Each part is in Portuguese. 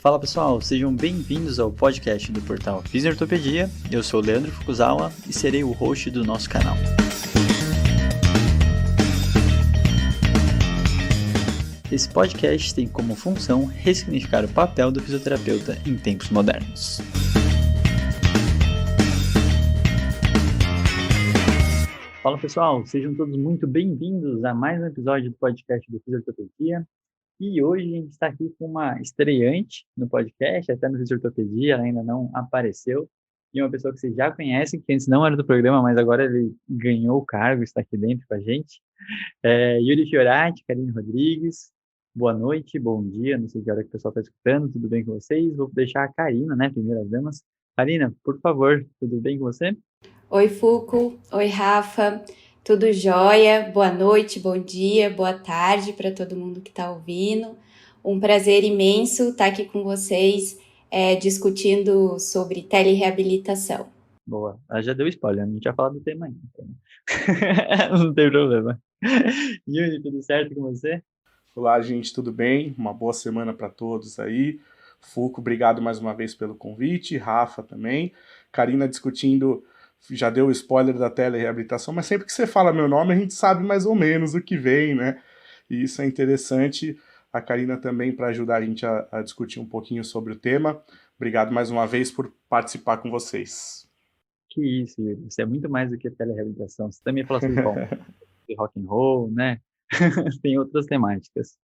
Fala pessoal, sejam bem-vindos ao podcast do portal Fisiortopedia. Eu sou o Leandro Fukuzawa e serei o host do nosso canal. Esse podcast tem como função ressignificar o papel do fisioterapeuta em tempos modernos. Fala pessoal, sejam todos muito bem-vindos a mais um episódio do podcast do Fisiortopedia. E hoje a gente está aqui com uma estreante no podcast, até no Fisiortopedia, ela ainda não apareceu. E uma pessoa que vocês já conhecem, que antes não era do programa, mas agora ele ganhou o cargo, está aqui dentro com a gente. Yuri Fiorati, Karine Rodrigues. Boa noite, bom dia, não sei que hora que o pessoal está escutando, tudo bem com vocês? Vou deixar a Karina, né, primeiras damas. Karina, por favor, tudo bem com você? Oi, Fuku. Oi, Rafa. Tudo jóia? Boa noite, bom dia, boa tarde para todo mundo que está ouvindo. Um prazer imenso estar aqui com vocês discutindo sobre telereabilitação. Boa, ela já deu spoiler, não tinha falado do tema ainda. Não tem problema. Yuri, tudo certo com você? Olá, gente, tudo bem? Uma boa semana para todos aí. Fuco, obrigado mais uma vez pelo convite. Rafa também. Karina discutindo, já deu o spoiler da telereabilitação, mas sempre que você fala meu nome, a gente sabe mais ou menos o que vem, né? E isso é interessante. A Karina também para ajudar a gente a discutir um pouquinho sobre o tema. Obrigado mais uma vez por participar com vocês. Que isso, Yuri. Isso é muito mais do que telereabilitação. Você também fala sobre de rock and roll, né? Tem outras temáticas.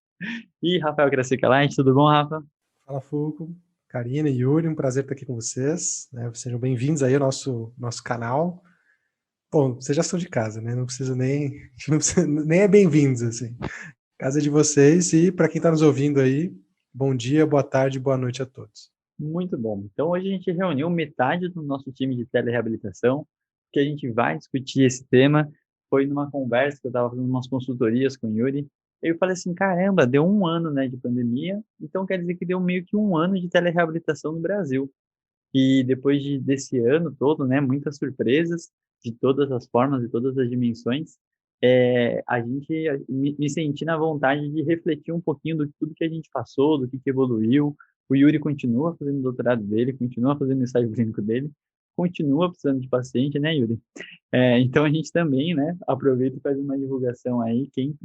E Rafael Gracicalite, tudo bom, Rafa? Fala, Fuco. Karina e Yuri, um prazer estar aqui com vocês. Né? Sejam bem-vindos aí ao nosso canal. Bom, vocês já são de casa, né? Não precisa nem é bem-vindos, assim. Casa de vocês e para quem está nos ouvindo aí, bom dia, boa tarde, boa noite a todos. Muito bom. Então hoje a gente reuniu metade do nosso time de telereabilitação, que a gente vai discutir esse tema. Foi numa conversa que eu estava fazendo umas consultorias com o Yuri. Eu falei assim, caramba, deu um ano, né, de pandemia, então quer dizer que deu meio que um ano de telereabilitação no Brasil. E depois desse ano todo, né, muitas surpresas de todas as formas e todas as dimensões, me senti na vontade de refletir um pouquinho do tudo que a gente passou, do que evoluiu. O Yuri continua fazendo o doutorado dele, continua fazendo o estágio clínico dele, continua precisando de paciente, né, Yuri? Então a gente também, né, aproveita e faz uma divulgação aí, quem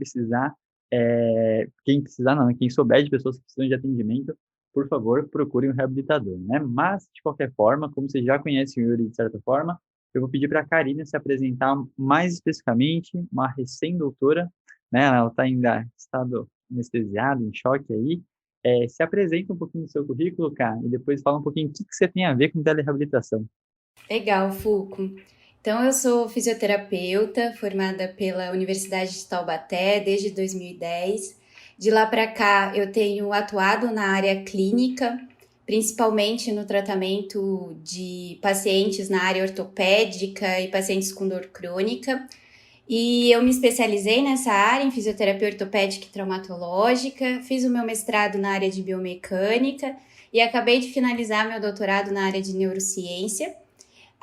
souber de pessoas que precisam de atendimento, por favor, procure um reabilitador, né? Mas, de qualquer forma, como você já conhece o Yuri de certa forma, eu vou pedir para a Karina se apresentar mais especificamente, uma recém-doutora, né? Ela está ainda em estado anestesiado, em choque aí. Se apresenta um pouquinho do seu currículo, cara, e depois fala um pouquinho o que você tem a ver com telereabilitação. Legal, Fuco. Então, eu sou fisioterapeuta, formada pela Universidade de Taubaté desde 2010. De lá para cá, eu tenho atuado na área clínica, principalmente no tratamento de pacientes na área ortopédica e pacientes com dor crônica. E eu me especializei nessa área, em fisioterapia ortopédica e traumatológica, fiz o meu mestrado na área de biomecânica e acabei de finalizar meu doutorado na área de neurociência.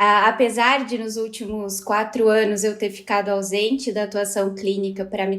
Apesar de nos últimos 4 anos eu ter ficado ausente da atuação clínica para me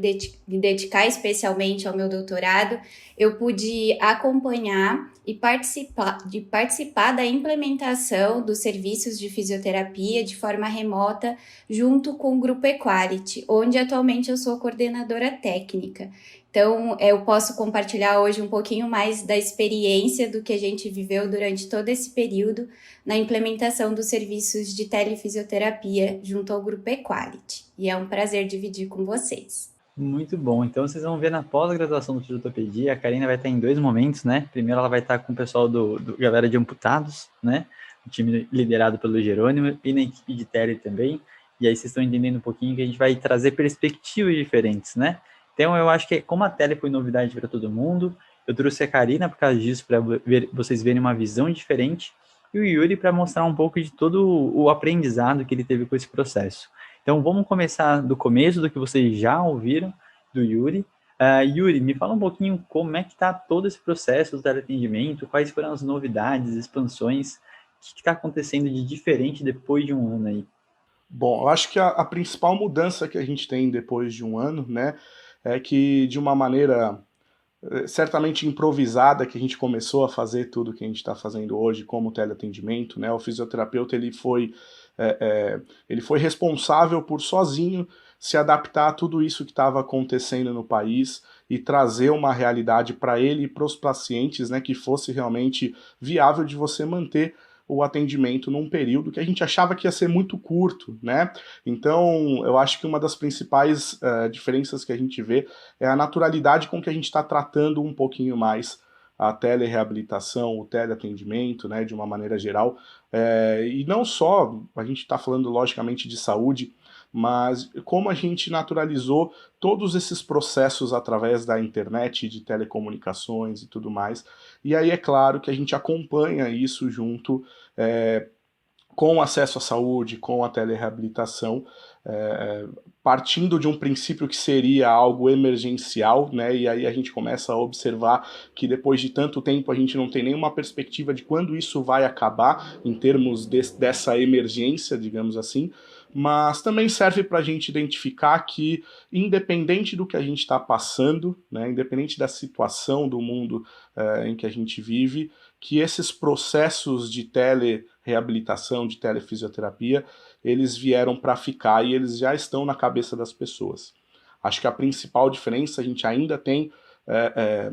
dedicar especialmente ao meu doutorado, eu pude acompanhar e participar da implementação dos serviços de fisioterapia de forma remota junto com o Grupo Equality, onde atualmente eu sou coordenadora técnica. Então, eu posso compartilhar hoje um pouquinho mais da experiência do que a gente viveu durante todo esse período na implementação dos serviços de telefisioterapia junto ao Grupo Equality. E é um prazer dividir com vocês. Muito bom. Então, vocês vão ver na pós-graduação do Fisioterapia, a Karina vai estar em 2 momentos, né? Primeiro, ela vai estar com o pessoal do Galera de Amputados, né? O time liderado pelo Jerônimo e na equipe de tele também. E aí vocês estão entendendo um pouquinho que a gente vai trazer perspectivas diferentes, né? Então, eu acho que como a tele foi novidade para todo mundo, eu trouxe a Karina por causa disso, para vocês verem uma visão diferente, e o Yuri para mostrar um pouco de todo o aprendizado que ele teve com esse processo. Então, vamos começar do começo, do que vocês já ouviram do Yuri. Yuri, me fala um pouquinho como é que está todo esse processo do teleatendimento, quais foram as novidades, expansões, o que está acontecendo de diferente depois de um ano aí? Bom, eu acho que a principal mudança que a gente tem depois de um ano, né, é que de uma maneira certamente improvisada, que a gente começou a fazer tudo que a gente está fazendo hoje como teleatendimento, né? O fisioterapeuta ele foi responsável por sozinho se adaptar a tudo isso que estava acontecendo no país e trazer uma realidade para ele e para os pacientes, né, que fosse realmente viável de você manter o atendimento num período que a gente achava que ia ser muito curto, né? Então, eu acho que uma das principais diferenças que a gente vê é a naturalidade com que a gente está tratando um pouquinho mais a telereabilitação, o teleatendimento, né, de uma maneira geral. E não só, a gente está falando logicamente de saúde, mas como a gente naturalizou todos esses processos através da internet, de telecomunicações e tudo mais. E aí é claro que a gente acompanha isso junto com o acesso à saúde, com a telereabilitação, partindo de um princípio que seria algo emergencial, né? E aí a gente começa a observar que depois de tanto tempo a gente não tem nenhuma perspectiva de quando isso vai acabar em termos dessa emergência, digamos assim, mas também serve para a gente identificar que, independente do que a gente está passando, né, independente da situação do mundo em que a gente vive, que esses processos de telereabilitação, de telefisioterapia, eles vieram para ficar e eles já estão na cabeça das pessoas. Acho que a principal diferença, a gente ainda tem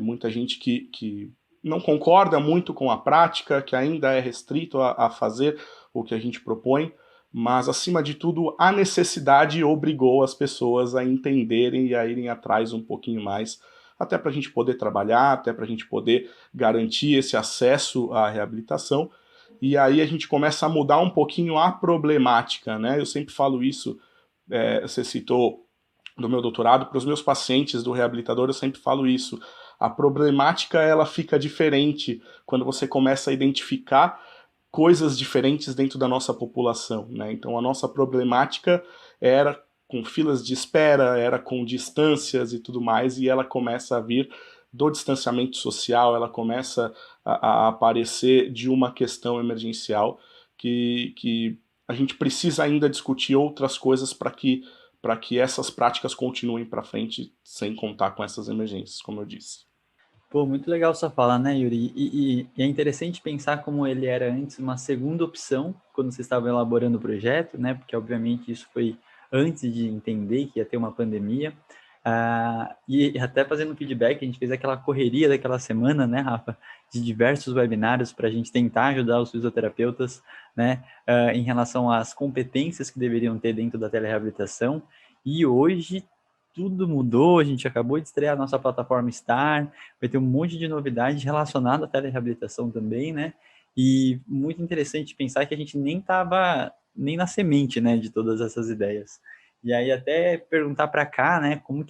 muita gente que não concorda muito com a prática, que ainda é restrito a fazer o que a gente propõe, mas, acima de tudo, a necessidade obrigou as pessoas a entenderem e a irem atrás um pouquinho mais, até para a gente poder trabalhar, até para a gente poder garantir esse acesso à reabilitação. E aí a gente começa a mudar um pouquinho a problemática, né? Eu sempre falo isso, você citou do meu doutorado, para os meus pacientes do reabilitador eu sempre falo isso. A problemática, ela fica diferente quando você começa a identificar coisas diferentes dentro da nossa população, né? Então a nossa problemática era com filas de espera, era com distâncias e tudo mais, e ela começa a vir do distanciamento social, ela começa a aparecer de uma questão emergencial que a gente precisa ainda discutir outras coisas para que essas práticas continuem para frente sem contar com essas emergências, como eu disse. Pô, muito legal sua fala, né, Yuri? E é interessante pensar como ele era antes uma segunda opção quando você estava elaborando o projeto, né? Porque, obviamente, isso foi antes de entender que ia ter uma pandemia. E até fazendo feedback, a gente fez aquela correria daquela semana, né, Rafa? De diversos webinários para a gente tentar ajudar os fisioterapeutas, né? Em relação às competências que deveriam ter dentro da telereabilitação. E hoje tudo mudou, a gente acabou de estrear a nossa plataforma Star, vai ter um monte de novidades relacionadas à telereabilitação também, né? E muito interessante pensar que a gente nem estava nem na semente, né, de todas essas ideias. E aí até perguntar para cá, né, como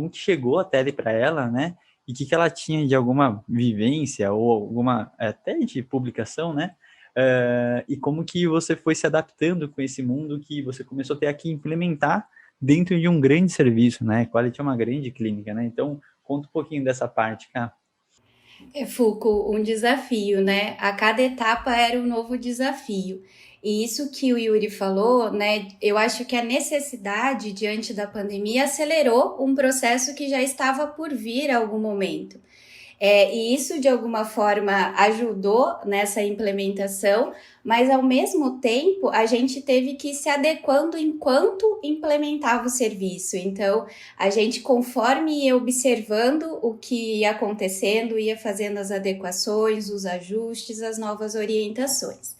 que chegou a tele para ela, né? E o que ela tinha de alguma vivência ou alguma até de publicação, né? E como que você foi se adaptando com esse mundo que você começou a ter aqui implementar dentro de um grande serviço, né? Quality é uma grande clínica, né? Então, conta um pouquinho dessa parte, cara. Foucault, um desafio, né? A cada etapa era um novo desafio. E isso que o Yuri falou, né? Eu acho que a necessidade diante da pandemia acelerou um processo que já estava por vir a algum momento. E isso, de alguma forma, ajudou nessa implementação, mas, ao mesmo tempo, a gente teve que ir se adequando enquanto implementava o serviço. Então, a gente, conforme ia observando o que ia acontecendo, ia fazendo as adequações, os ajustes, as novas orientações.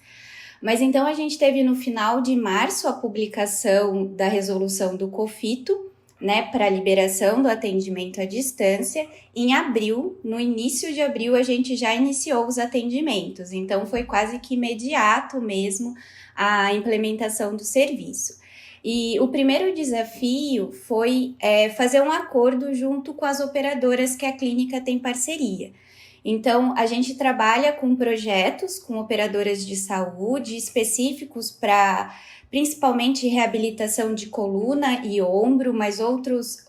Mas, então, a gente teve, no final de março, a publicação da resolução do COFITO, né, para a liberação do atendimento à distância. Em abril, no início de abril, a gente já iniciou os atendimentos, então foi quase que imediato mesmo a implementação do serviço. E o primeiro desafio foi fazer um acordo junto com as operadoras que a clínica tem parceria. Então, a gente trabalha com projetos com operadoras de saúde específicos para principalmente reabilitação de coluna e ombro, mas outros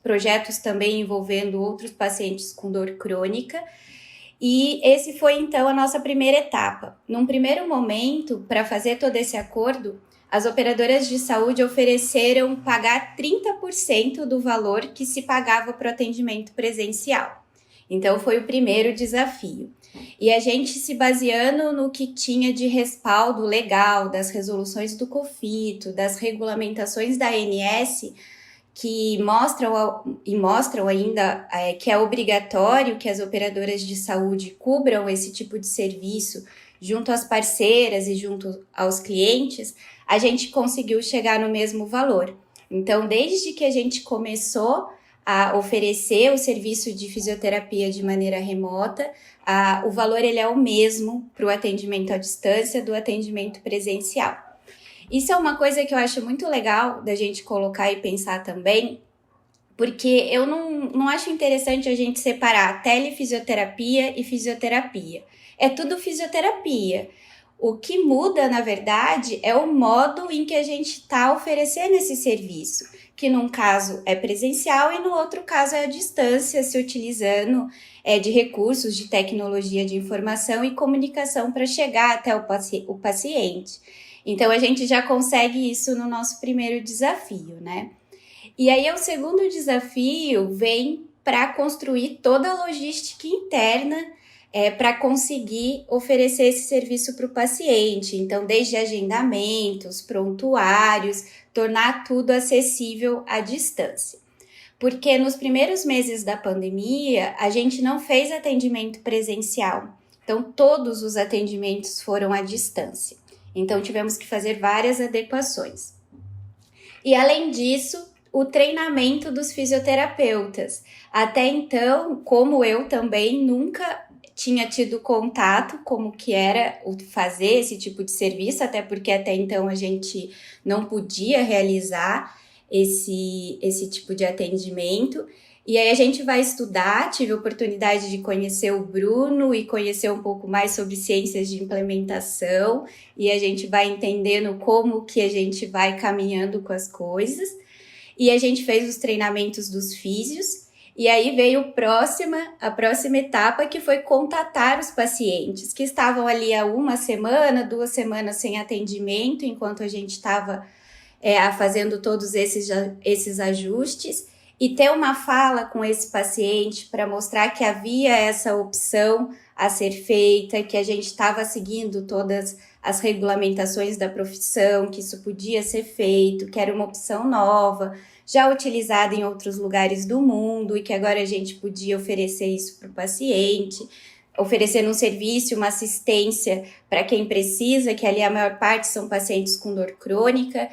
projetos também envolvendo outros pacientes com dor crônica. E esse foi, então, a nossa primeira etapa. Num primeiro momento, para fazer todo esse acordo, as operadoras de saúde ofereceram pagar 30% do valor que se pagava para o atendimento presencial. Então, foi o primeiro desafio. E a gente se baseando no que tinha de respaldo legal das resoluções do COFITO, das regulamentações da ANS, que mostram ainda que é obrigatório que as operadoras de saúde cubram esse tipo de serviço junto às parceiras e junto aos clientes, a gente conseguiu chegar no mesmo valor. Então, desde que a gente começou a oferecer o serviço de fisioterapia de maneira remota, o valor ele é o mesmo para o atendimento à distância do atendimento presencial. Isso é uma coisa que eu acho muito legal da gente colocar e pensar também, porque eu não acho interessante a gente separar telefisioterapia e fisioterapia. É tudo fisioterapia. O que muda, na verdade, é o modo em que a gente está oferecendo esse serviço, que num caso é presencial e no outro caso é à distância, se utilizando de recursos de tecnologia de informação e comunicação para chegar até o paciente. Então, a gente já consegue isso no nosso primeiro desafio, né? E aí, o segundo desafio vem para construir toda a logística interna para conseguir oferecer esse serviço para o paciente. Então, desde agendamentos, prontuários, tornar tudo acessível à distância. Porque nos primeiros meses da pandemia, a gente não fez atendimento presencial. Então, todos os atendimentos foram à distância. Então, tivemos que fazer várias adequações. E, além disso, o treinamento dos fisioterapeutas. Até então, como eu também nunca tinha tido contato como que era fazer esse tipo de serviço, até porque até então a gente não podia realizar esse tipo de atendimento. E aí a gente vai estudar, tive a oportunidade de conhecer o Bruno e conhecer um pouco mais sobre ciências de implementação, e a gente vai entendendo como que a gente vai caminhando com as coisas. E a gente fez os treinamentos dos físios, e aí veio a próxima etapa, que foi contatar os pacientes, que estavam ali há 1 semana, 2 semanas sem atendimento, enquanto a gente estava fazendo todos esses ajustes, e ter uma fala com esse paciente para mostrar que havia essa opção a ser feita, que a gente estava seguindo todas as regulamentações da profissão, que isso podia ser feito, que era uma opção nova, já utilizada em outros lugares do mundo, e que agora a gente podia oferecer isso para o paciente, oferecendo um serviço, uma assistência para quem precisa, que ali a maior parte são pacientes com dor crônica,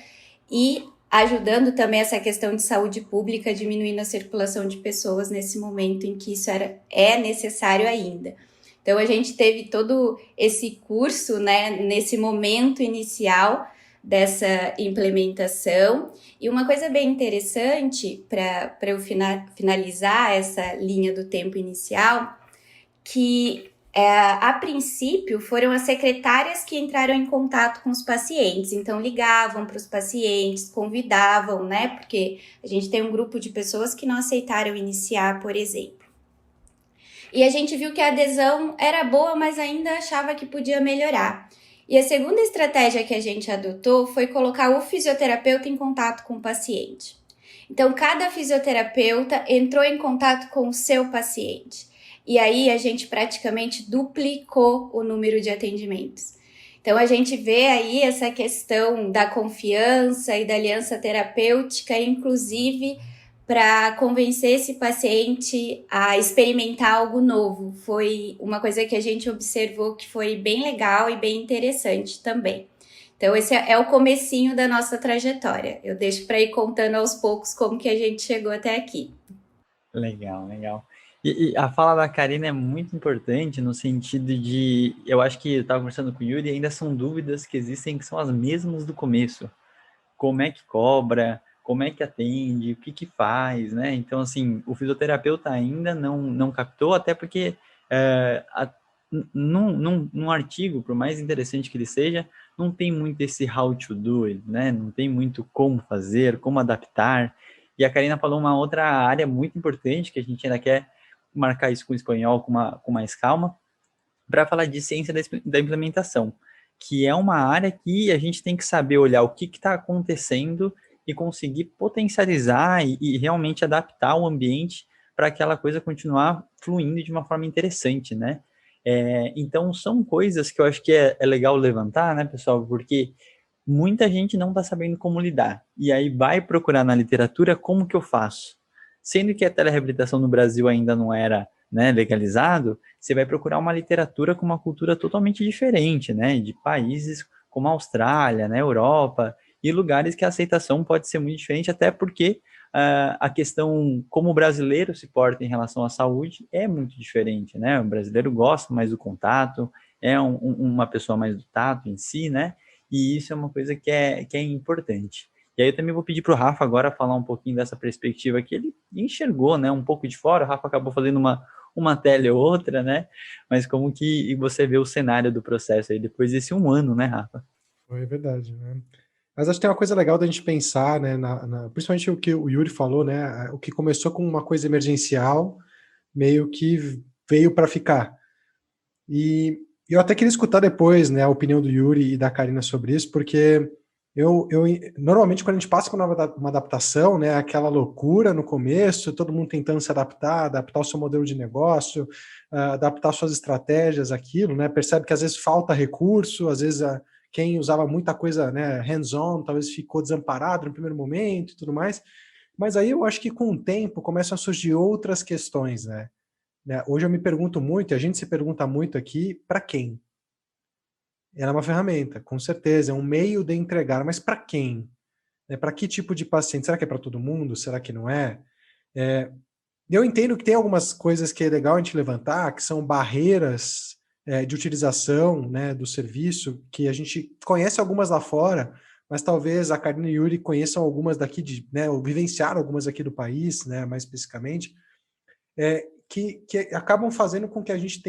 e ajudando também essa questão de saúde pública, diminuindo a circulação de pessoas nesse momento em que isso é necessário ainda. Então, a gente teve todo esse curso, né, nesse momento inicial dessa implementação. E uma coisa bem interessante para eu finalizar essa linha do tempo inicial, que a princípio foram as secretárias que entraram em contato com os pacientes, então ligavam para os pacientes, convidavam, né, porque a gente tem um grupo de pessoas que não aceitaram iniciar, por exemplo. E a gente viu que a adesão era boa, mas ainda achava que podia melhorar. E a segunda estratégia que a gente adotou foi colocar o fisioterapeuta em contato com o paciente. Então, cada fisioterapeuta entrou em contato com o seu paciente. E aí, a gente praticamente duplicou o número de atendimentos. Então, a gente vê aí essa questão da confiança e da aliança terapêutica, inclusive para convencer esse paciente a experimentar algo novo. Foi uma coisa que a gente observou que foi bem legal e bem interessante também. Então, esse é o comecinho da nossa trajetória. Eu deixo para ir contando aos poucos como que a gente chegou até aqui. Legal, legal. E a fala da Karina é muito importante no sentido de, eu acho que eu estava conversando com o Yuri, ainda são dúvidas que existem que são as mesmas do começo. Como é que cobra? Como é que atende, o que faz, né? Então, assim, o fisioterapeuta ainda não captou, até porque num artigo, por mais interessante que ele seja, não tem muito esse how to do it, né? Não tem muito como fazer, como adaptar. E a Karina falou uma outra área muito importante, que a gente ainda quer marcar isso com o espanhol com mais calma, para falar de ciência da implementação. que é uma área que a gente tem que saber olhar o que está acontecendo e conseguir potencializar e realmente adaptar o ambiente para aquela coisa continuar fluindo de uma forma interessante, né? Então, são coisas que eu acho que é legal levantar, né, pessoal? Porque muita gente não está sabendo como lidar. E aí vai procurar na literatura como que eu faço. Sendo que a telereabilitação no Brasil ainda não era, né, legalizado, você vai procurar uma literatura com uma cultura totalmente diferente, né, de países como a Austrália, né, Europa, e lugares que a aceitação pode ser muito diferente, até porque a questão como o brasileiro se porta em relação à saúde é muito diferente, né? O brasileiro gosta mais do contato, é uma pessoa mais do tato em si, né? E isso é uma coisa que é importante. E aí eu também vou pedir para o Rafa agora falar um pouquinho dessa perspectiva que ele enxergou, né, um pouco de fora. O Rafa acabou fazendo uma tele ou outra, né? Mas como que você vê o cenário do processo aí depois desse um ano, né, Rafa? É verdade, né? Mas acho que tem uma coisa legal da gente pensar, né, principalmente o que o Yuri falou, né, o que começou com uma coisa emergencial, meio que veio para ficar. E eu até queria escutar depois, né, a opinião do Yuri e da Karina sobre isso, porque eu normalmente quando a gente passa por uma adaptação, né, aquela loucura no começo, todo mundo tentando se adaptar, adaptar o seu modelo de negócio, adaptar suas estratégias, aquilo, né, percebe que às vezes falta recurso, às vezes quem usava muita coisa, né, hands-on, talvez ficou desamparado no primeiro momento e tudo mais, mas aí eu acho que com o tempo começam a surgir outras questões, né? Hoje eu me pergunto muito, e a gente se pergunta muito aqui, para quem? Ela é uma ferramenta, com certeza, é um meio de entregar, mas para quem? Para que tipo de paciente? Será que é para todo mundo? Será que não é? Eu entendo que tem algumas coisas que é legal a gente levantar, que são barreiras de utilização, né, do serviço, que a gente conhece algumas lá fora, mas talvez a Karina e o Yuri conheçam algumas daqui, né, ou vivenciaram algumas aqui do país, né, mais especificamente, que acabam fazendo com que a gente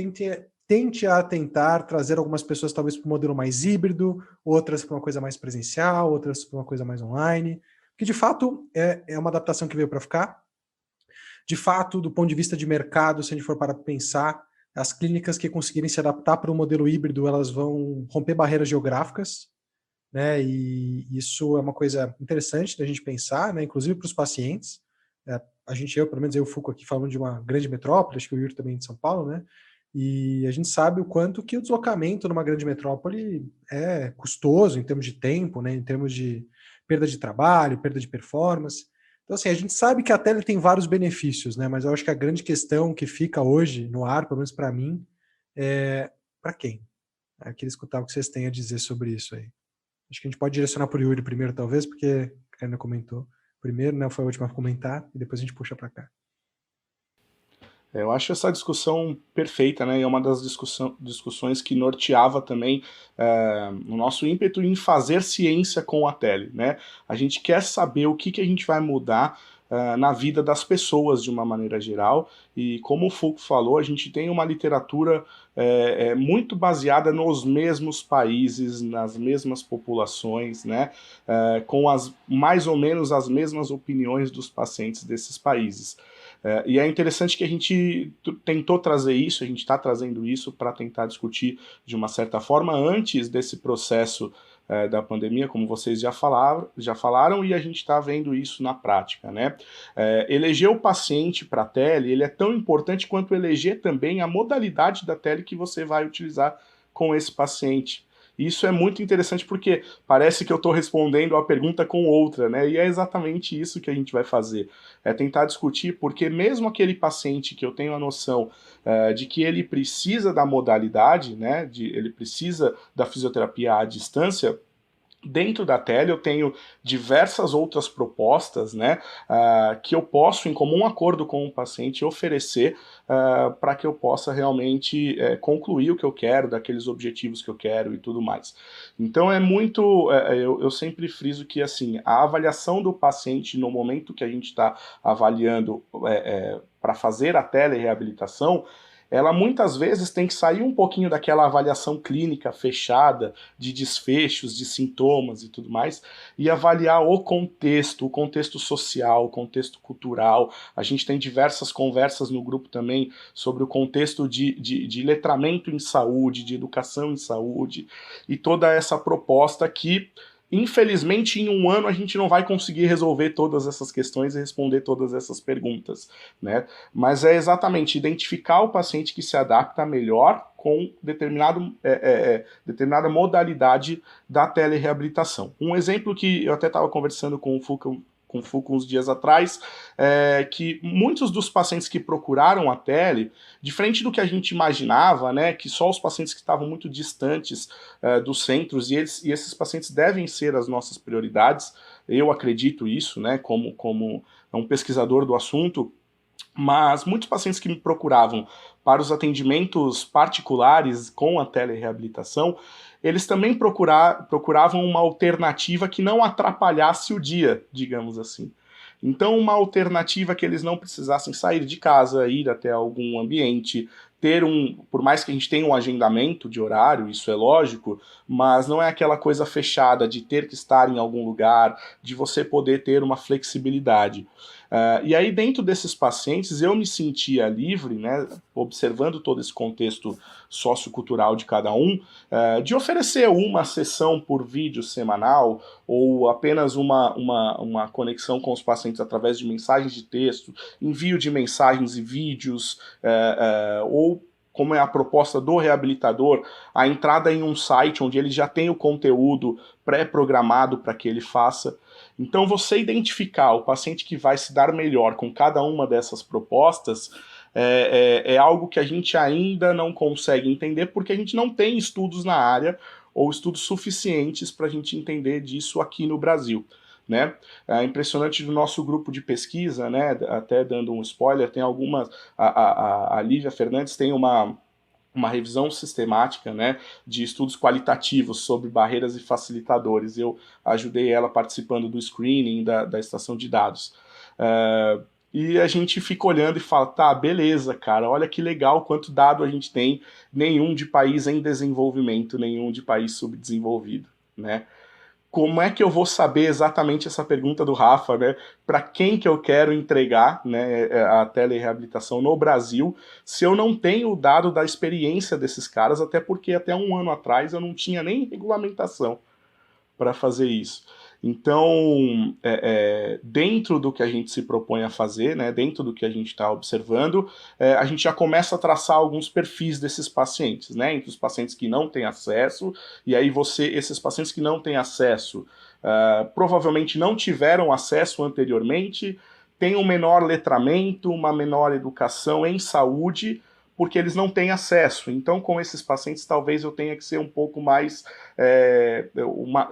tente a tentar trazer algumas pessoas talvez para um modelo mais híbrido, outras para uma coisa mais presencial, outras para uma coisa mais online, que de fato é uma adaptação que veio para ficar. De fato, do ponto de vista de mercado, se a gente for para pensar, as clínicas que conseguirem se adaptar para um modelo híbrido, elas vão romper barreiras geográficas, né? E isso é uma coisa interessante da gente pensar, né? Inclusive para os pacientes. Pelo menos eu e o Fuco aqui falando de uma grande metrópole, acho que o Yuri também é de São Paulo, né? E a gente sabe o quanto que o deslocamento numa grande metrópole é custoso em termos de tempo, né? Em termos de perda de trabalho, perda de performance. Então, assim, a gente sabe que a tele tem vários benefícios, né? Mas eu acho que a grande questão que fica hoje no ar, pelo menos para mim, é para quem? Eu queria escutar o que vocês têm a dizer sobre isso aí. Acho que a gente pode direcionar para o Yuri primeiro, talvez, porque a Karina comentou primeiro, né? Foi a última a comentar, e depois a gente puxa para cá. Eu acho essa discussão perfeita, né? E é uma das discussões que norteava também o nosso ímpeto em fazer ciência com a tele, né? A gente quer saber o que a gente vai mudar na vida das pessoas de uma maneira geral, e como o Foucault falou, a gente tem uma literatura muito baseada nos mesmos países, nas mesmas populações, né? Com mais ou menos as mesmas opiniões dos pacientes desses países. E é interessante que a gente tentou trazer isso, a gente está trazendo isso para tentar discutir de uma certa forma antes desse processo da pandemia, como vocês já falaram, e a gente está vendo isso na prática, né? Eleger o paciente para a tele, ele é tão importante quanto eleger também a modalidade da tele que você vai utilizar com esse paciente. Isso é muito interessante porque parece que eu estou respondendo a pergunta com outra, né? E é exatamente isso que a gente vai fazer. É tentar discutir porque mesmo aquele paciente que eu tenho a noção de que ele precisa da modalidade, né? Ele precisa da fisioterapia à distância. Dentro da tele eu tenho diversas outras propostas, né, que eu posso, em comum acordo com o paciente, oferecer para que eu possa realmente concluir o que eu quero, daqueles objetivos que eu quero e tudo mais. Então é muito, eu sempre friso que assim, a avaliação do paciente no momento que a gente está avaliando para fazer a telereabilitação, ela muitas vezes tem que sair um pouquinho daquela avaliação clínica fechada, de desfechos, de sintomas e tudo mais, e avaliar o contexto social, o contexto cultural. A gente tem diversas conversas no grupo também sobre o contexto de letramento em saúde, de educação em saúde, e toda essa proposta que, infelizmente, em um ano a gente não vai conseguir resolver todas essas questões e responder todas essas perguntas, né? Mas é exatamente identificar o paciente que se adapta melhor com determinada modalidade da telereabilitação. Um exemplo que eu até estava conversando com o Foucault uns dias atrás, que muitos dos pacientes que procuraram a tele, diferente do que a gente imaginava, né, que só os pacientes que estavam muito distantes dos centros, e esses pacientes devem ser as nossas prioridades, eu acredito isso, né, como um pesquisador do assunto, mas muitos pacientes que me procuravam para os atendimentos particulares com a telereabilitação, eles também procuravam uma alternativa que não atrapalhasse o dia, digamos assim. Então, uma alternativa que eles não precisassem sair de casa, ir até algum ambiente, por mais que a gente tenha um agendamento de horário, isso é lógico, mas não é aquela coisa fechada de ter que estar em algum lugar, de você poder ter uma flexibilidade. E aí, dentro desses pacientes, eu me sentia livre, né, observando todo esse contexto sociocultural de cada um, de oferecer uma sessão por vídeo semanal, ou apenas uma conexão com os pacientes através de mensagens de texto, envio de mensagens e vídeos, ou, como é a proposta do reabilitador, a entrada em um site onde ele já tem o conteúdo pré-programado para que ele faça. Então, você identificar o paciente que vai se dar melhor com cada uma dessas propostas é algo que a gente ainda não consegue entender, porque a gente não tem estudos na área ou estudos suficientes para a gente entender disso aqui no Brasil, né? É impressionante do nosso grupo de pesquisa, né? Até dando um spoiler, tem algumas... A Lívia Fernandes tem uma revisão sistemática, né, de estudos qualitativos sobre barreiras e facilitadores. Eu ajudei ela participando do screening da estação de dados. E a gente fica olhando e fala, tá, beleza, cara, olha que legal quanto dado a gente tem, nenhum de país em desenvolvimento, nenhum de país subdesenvolvido, né? Como é que eu vou saber exatamente essa pergunta do Rafa, né? Para quem que eu quero entregar, né, a telereabilitação no Brasil, se eu não tenho o dado da experiência desses caras, até porque até um ano atrás eu não tinha nem regulamentação para fazer isso. Então, dentro do que a gente se propõe a fazer, né, dentro do que a gente está observando, a gente já começa a traçar alguns perfis desses pacientes, né, entre os pacientes que não têm acesso, e aí esses pacientes que não têm acesso, provavelmente não tiveram acesso anteriormente, têm um menor letramento, uma menor educação em saúde, porque eles não têm acesso. Então, com esses pacientes, talvez eu tenha que ser um pouco mais...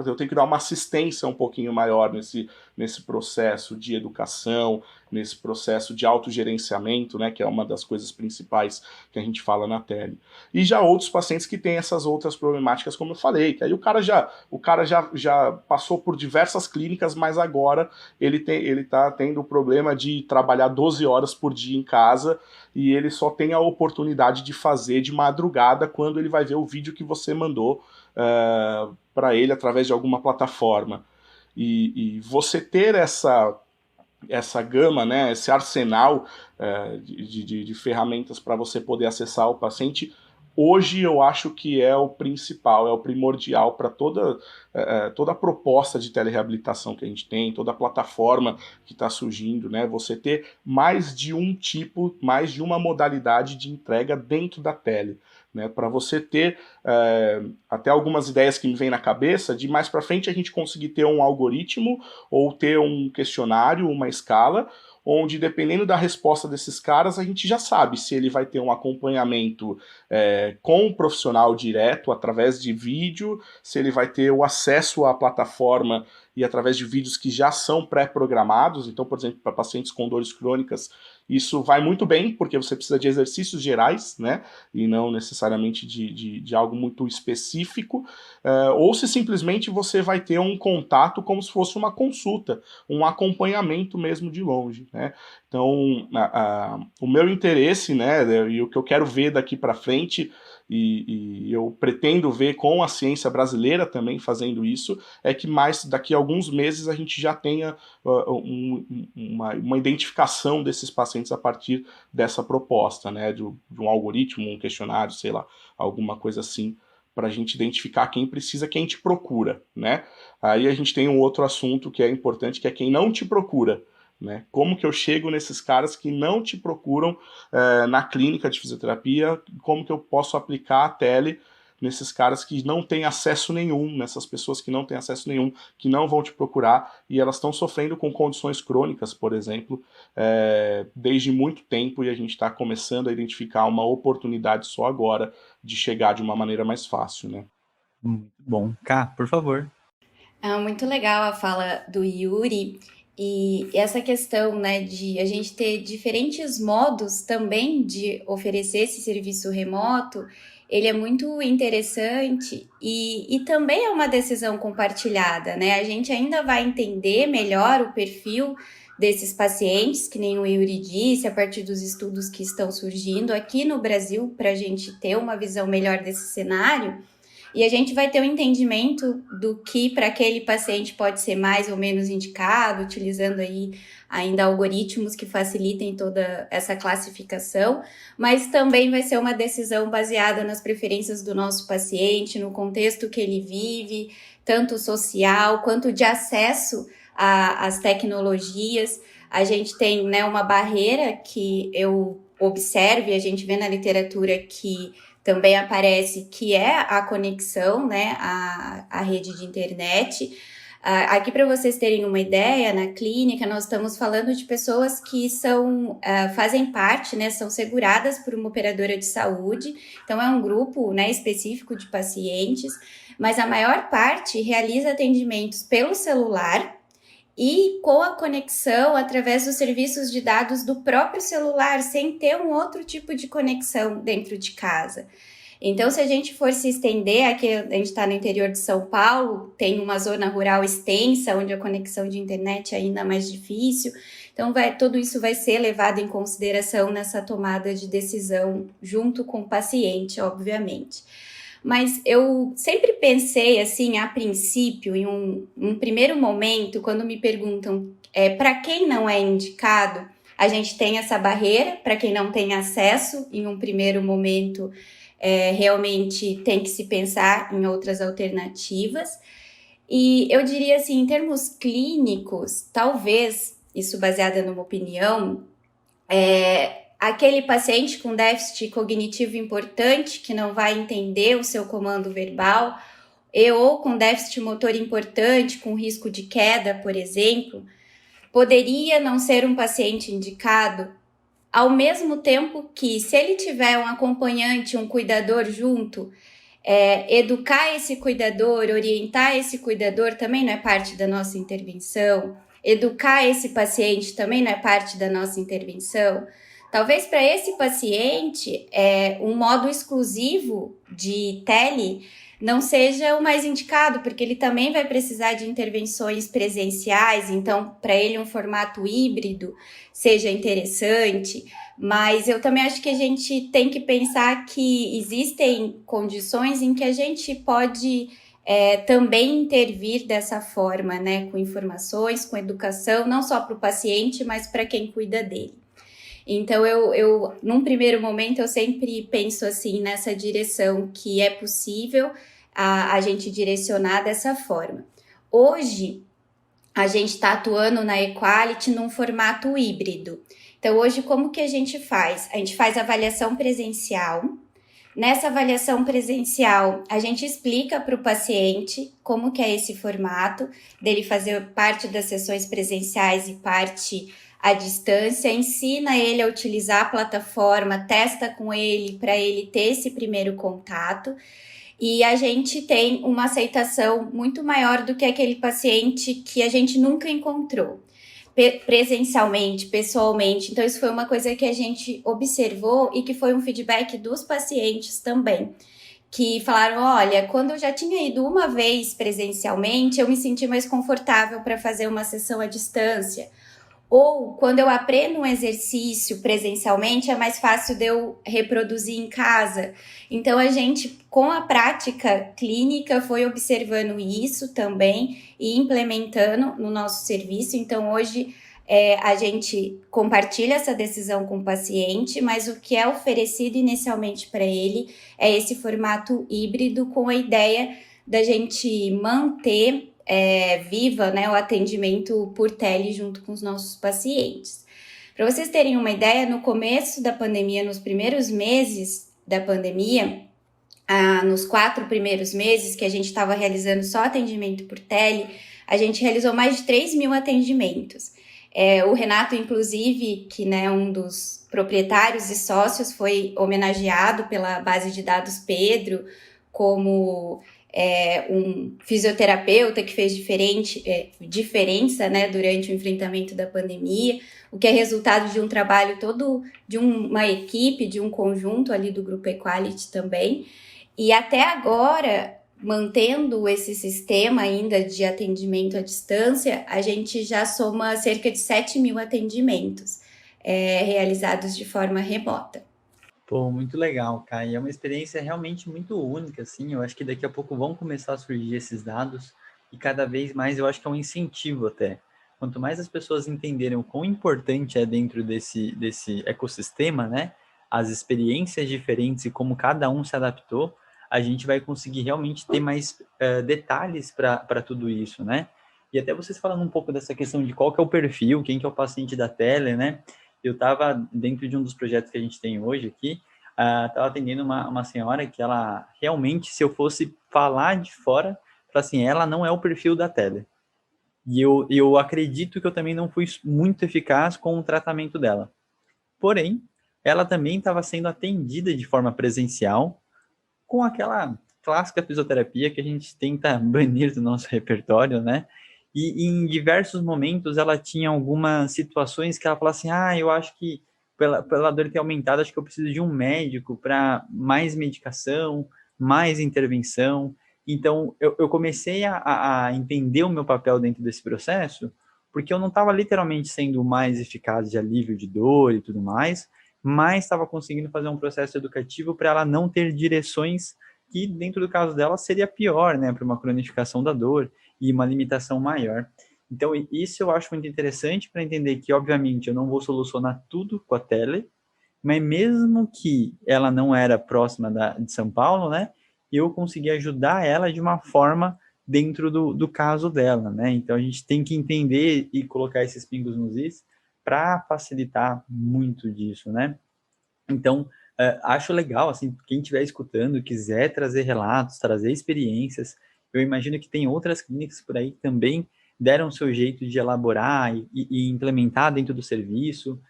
eu tenho que dar uma assistência um pouquinho maior nesse processo de educação, nesse processo de autogerenciamento, né, que é uma das coisas principais que a gente fala na tele. E já outros pacientes que têm essas outras problemáticas, como eu falei, que aí o cara já passou por diversas clínicas, mas agora ele está tendo o problema de trabalhar 12 horas por dia em casa, e ele só tem a oportunidade de fazer de madrugada quando ele vai ver o vídeo que você mandou para ele através de alguma plataforma. E você ter essa gama, né, esse arsenal de ferramentas para você poder acessar o paciente, hoje eu acho que é o principal, é o primordial para toda a proposta de telereabilitação que a gente tem, toda a plataforma que está surgindo, né? Você ter mais de um tipo, mais de uma modalidade de entrega dentro da tele, né? Para você ter até algumas ideias que me vêm na cabeça, de mais para frente a gente conseguir ter um algoritmo ou ter um questionário, uma escala, onde, dependendo da resposta desses caras, a gente já sabe se ele vai ter um acompanhamento com um profissional direto, através de vídeo, se ele vai ter o acesso à plataforma e através de vídeos que já são pré-programados. Então, por exemplo, para pacientes com dores crônicas, isso vai muito bem, porque você precisa de exercícios gerais, né, e não necessariamente de algo muito específico, ou se simplesmente você vai ter um contato como se fosse uma consulta, um acompanhamento mesmo de longe, né. Então, o meu interesse, né, e o que eu quero ver daqui para frente, e eu pretendo ver com a ciência brasileira também fazendo isso, é que mais daqui a alguns meses a gente já tenha uma identificação desses pacientes a partir dessa proposta, né, de um algoritmo, um questionário, sei lá, alguma coisa assim, para a gente identificar quem precisa, quem te procura, né. Aí a gente tem um outro assunto que é importante, que é quem não te procura, né? Como que eu chego nesses caras que não te procuram na clínica de fisioterapia, como que eu posso aplicar a tele nesses caras que não têm acesso nenhum, nessas pessoas que não têm acesso nenhum, que não vão te procurar, e elas estão sofrendo com condições crônicas, por exemplo, desde muito tempo, e a gente está começando a identificar uma oportunidade só agora de chegar de uma maneira mais fácil, né? Muito bom. Cá, por favor. Muito legal a fala do Yuri. E essa questão, né, de a gente ter diferentes modos também de oferecer esse serviço remoto, ele é muito interessante e também é uma decisão compartilhada, né? A gente ainda vai entender melhor o perfil desses pacientes, que nem o Yuri disse, a partir dos estudos que estão surgindo aqui no Brasil, para a gente ter uma visão melhor desse cenário. E a gente vai ter um entendimento do que para aquele paciente pode ser mais ou menos indicado, utilizando aí ainda algoritmos que facilitem toda essa classificação, mas também vai ser uma decisão baseada nas preferências do nosso paciente, no contexto que ele vive, tanto social quanto de acesso às tecnologias. A gente tem, né, uma barreira que eu observo e a gente vê na literatura que também aparece, que é a conexão, né, à rede de internet. Aqui, para vocês terem uma ideia, na clínica, nós estamos falando de pessoas que fazem parte, né, são seguradas por uma operadora de saúde, então é um grupo, né, específico de pacientes, mas a maior parte realiza atendimentos pelo celular e com a conexão através dos serviços de dados do próprio celular, sem ter um outro tipo de conexão dentro de casa. Então, se a gente for se estender, aqui a gente está no interior de São Paulo, tem uma zona rural extensa, onde a conexão de internet é ainda mais difícil, então tudo isso vai ser levado em consideração nessa tomada de decisão, junto com o paciente, obviamente. Mas eu sempre pensei, assim, a princípio, em um primeiro momento, quando me perguntam para quem não é indicado, a gente tem essa barreira, para quem não tem acesso, em um primeiro momento, realmente tem que se pensar em outras alternativas. E eu diria assim, em termos clínicos, talvez, isso baseada numa opinião, aquele paciente com déficit cognitivo importante, que não vai entender o seu comando verbal, ou com déficit motor importante, com risco de queda, por exemplo, poderia não ser um paciente indicado, ao mesmo tempo que, se ele tiver um acompanhante, um cuidador junto, educar esse cuidador, orientar esse cuidador também não é parte da nossa intervenção, educar esse paciente também não é parte da nossa intervenção. Talvez para esse paciente, um modo exclusivo de tele não seja o mais indicado, porque ele também vai precisar de intervenções presenciais, então para ele um formato híbrido seja interessante, mas eu também acho que a gente tem que pensar que existem condições em que a gente pode também intervir dessa forma, né, com informações, com educação, não só para o paciente, mas para quem cuida dele. Então, num primeiro momento, eu sempre penso assim nessa direção, que é possível a gente direcionar dessa forma. Hoje, a gente está atuando na Equality num formato híbrido. Então, hoje, como que a gente faz? A gente faz avaliação presencial. Nessa avaliação presencial, a gente explica para o paciente como que é esse formato, dele fazer parte das sessões presenciais e parte à distância, ensina ele a utilizar a plataforma, testa com ele para ele ter esse primeiro contato. E a gente tem uma aceitação muito maior do que aquele paciente que a gente nunca encontrou presencialmente, pessoalmente. Então, isso foi uma coisa que a gente observou e que foi um feedback dos pacientes também, que falaram, olha, quando eu já tinha ido uma vez presencialmente, eu me senti mais confortável para fazer uma sessão à distância. Ou quando eu aprendo um exercício presencialmente, é mais fácil de eu reproduzir em casa. Então, a gente, com a prática clínica, foi observando isso também e implementando no nosso serviço. Então, hoje, a gente compartilha essa decisão com o paciente, mas o que é oferecido inicialmente para ele é esse formato híbrido com a ideia da gente manter viva, né, o atendimento por tele junto com os nossos pacientes. Para vocês terem uma ideia, no começo da pandemia, nos primeiros meses da pandemia, nos 4 primeiros meses que a gente estava realizando só atendimento por tele, a gente realizou mais de 3 mil atendimentos. O Renato, inclusive, que né, é um dos proprietários e sócios, foi homenageado pela base de dados Pedro como um fisioterapeuta que fez diferença né, durante o enfrentamento da pandemia, o que é resultado de um trabalho todo de uma equipe, de um conjunto ali do Grupo Equality também. E até agora, mantendo esse sistema ainda de atendimento à distância, a gente já soma cerca de 7 mil atendimentos realizados de forma remota. Pô, muito legal, cara. E é uma experiência realmente muito única, assim. Eu acho que daqui a pouco vão começar a surgir esses dados e cada vez mais eu acho que é um incentivo até. Quanto mais as pessoas entenderem o quão importante é dentro desse ecossistema, né? As experiências diferentes e como cada um se adaptou, a gente vai conseguir realmente ter mais detalhes para tudo isso, né? E até vocês falando um pouco dessa questão de qual que é o perfil, quem que é o paciente da tele, né? Eu estava dentro de um dos projetos que a gente tem hoje aqui, estava atendendo uma senhora que ela realmente, se eu fosse falar de fora, assim, ela não é o perfil da tele. E eu acredito que eu também não fui muito eficaz com o tratamento dela. Porém, ela também estava sendo atendida de forma presencial, com aquela clássica fisioterapia que a gente tenta banir do nosso repertório, né? E em diversos momentos ela tinha algumas situações que ela falava assim, eu acho que pela dor ter aumentado, acho que eu preciso de um médico para mais medicação, mais intervenção. Então, eu comecei a entender o meu papel dentro desse processo, porque eu não estava literalmente sendo mais eficaz de alívio de dor e tudo mais, mas estava conseguindo fazer um processo educativo para ela não ter direções que, dentro do caso dela, seria pior, né, para uma cronificação da dor e uma limitação maior. Então, isso eu acho muito interessante para entender que, obviamente, eu não vou solucionar tudo com a tele, mas mesmo que ela não era próxima de São Paulo, né, eu consegui ajudar ela de uma forma dentro do caso dela, né? Então, a gente tem que entender e colocar esses pingos nos is para facilitar muito disso, né? Então, acho legal, assim, quem estiver escutando, quiser trazer relatos, trazer experiências, eu imagino que tem outras clínicas por aí que também deram o seu jeito de elaborar e implementar dentro do serviço.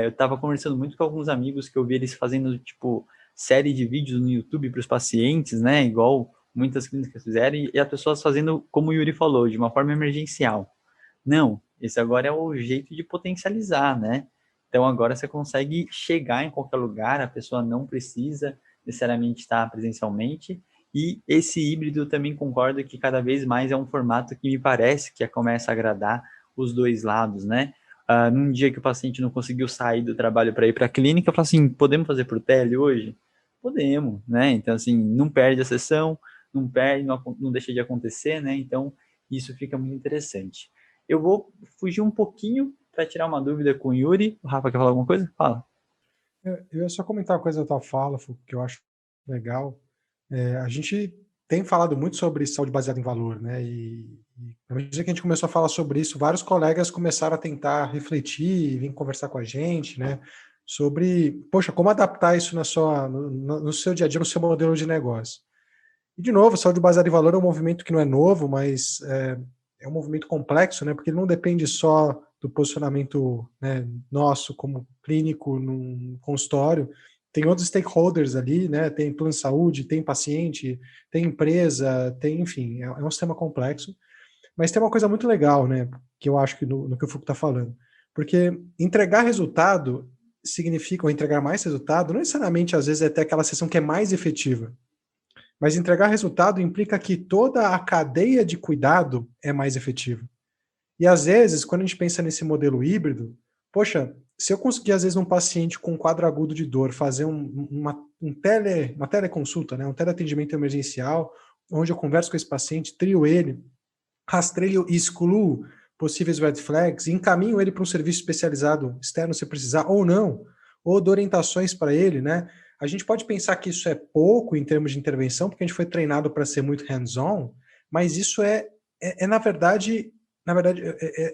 Eu estava conversando muito com alguns amigos que eu vi eles fazendo, tipo, série de vídeos no YouTube para os pacientes, né, igual muitas clínicas fizeram, e as pessoas fazendo, como o Yuri falou, de uma forma emergencial. Não, esse agora é o jeito de potencializar, né? Então agora você consegue chegar em qualquer lugar, a pessoa não precisa necessariamente estar presencialmente. E esse híbrido também concordo que cada vez mais é um formato que me parece que começa a agradar os dois lados, né? Num dia que o paciente não conseguiu sair do trabalho para ir para a clínica, eu falo assim, podemos fazer por tele hoje? Podemos, né? Então assim, não perde a sessão, não perde, não deixa de acontecer, né? Então isso fica muito interessante. Eu vou fugir um pouquinho para tirar uma dúvida com o Yuri. O Rafa quer falar alguma coisa? Fala. Eu ia só comentar uma coisa da tua fala, Fu, que eu acho legal. A gente tem falado muito sobre saúde baseada em valor, né? E na medida que a gente começou a falar sobre isso, vários colegas começaram a tentar refletir, vir conversar com a gente, né? Sobre, poxa, como adaptar isso no seu dia a dia, no seu modelo de negócio. E, de novo, saúde baseada em valor é um movimento que não é novo, mas é um movimento complexo, né? Porque ele não depende só do posicionamento, né, nosso como clínico num consultório, tem outros stakeholders ali, né? Tem plano de saúde, tem paciente, tem empresa, tem, enfim, é um sistema complexo. Mas tem uma coisa muito legal, né? Que eu acho que no que o Foucault está falando. Porque entregar resultado significa, ou entregar mais resultado, não necessariamente às vezes é ter aquela sessão que é mais efetiva. Mas entregar resultado implica que toda a cadeia de cuidado é mais efetiva. E às vezes, quando a gente pensa nesse modelo híbrido, poxa, se eu conseguir, às vezes, num paciente com um quadro agudo de dor, fazer uma teleconsulta, né, um teleatendimento emergencial, onde eu converso com esse paciente, trio ele, rastreio e excluo possíveis red flags, e encaminho ele para um serviço especializado externo, se precisar, ou não, ou dou orientações para ele, né? A gente pode pensar que isso é pouco em termos de intervenção, porque a gente foi treinado para ser muito hands-on, mas isso na verdade,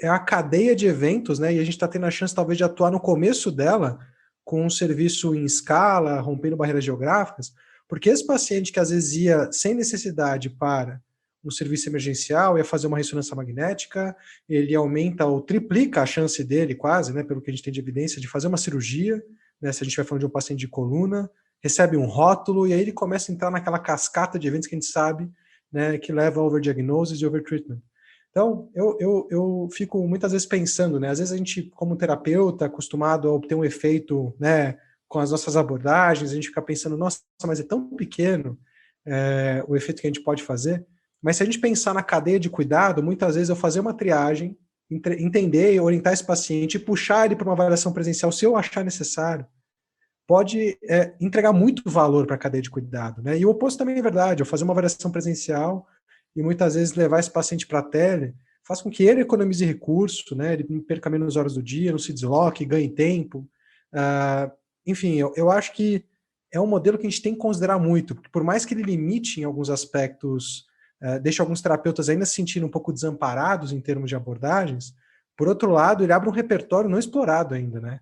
é a cadeia de eventos, né? E a gente está tendo a chance, talvez, de atuar no começo dela com um serviço em escala, rompendo barreiras geográficas, porque esse paciente que às vezes ia sem necessidade para um serviço emergencial, ia fazer uma ressonância magnética, ele aumenta ou triplica a chance dele, quase, né? Pelo que a gente tem de evidência, de fazer uma cirurgia, né? Se a gente vai falando de um paciente de coluna, recebe um rótulo, e aí ele começa a entrar naquela cascata de eventos que a gente sabe, né, que leva a overdiagnosis e overtreatment. Então, eu fico muitas vezes pensando, né? Às vezes a gente, como terapeuta, acostumado a obter um efeito, né, com as nossas abordagens, a gente fica pensando, nossa, mas é tão pequeno o efeito que a gente pode fazer. Mas se a gente pensar na cadeia de cuidado, muitas vezes eu fazer uma triagem, entender, orientar esse paciente e puxar ele para uma avaliação presencial, se eu achar necessário, pode entregar muito valor para a cadeia de cuidado, né? E o oposto também é verdade, eu fazer uma avaliação presencial e muitas vezes levar esse paciente para a tele, faz com que ele economize recurso, né? Ele perca menos horas do dia, não se desloque, ganhe tempo. Enfim, eu acho que é um modelo que a gente tem que considerar muito, porque por mais que ele limite em alguns aspectos, deixe alguns terapeutas ainda se sentindo um pouco desamparados em termos de abordagens, por outro lado, ele abre um repertório não explorado ainda, né?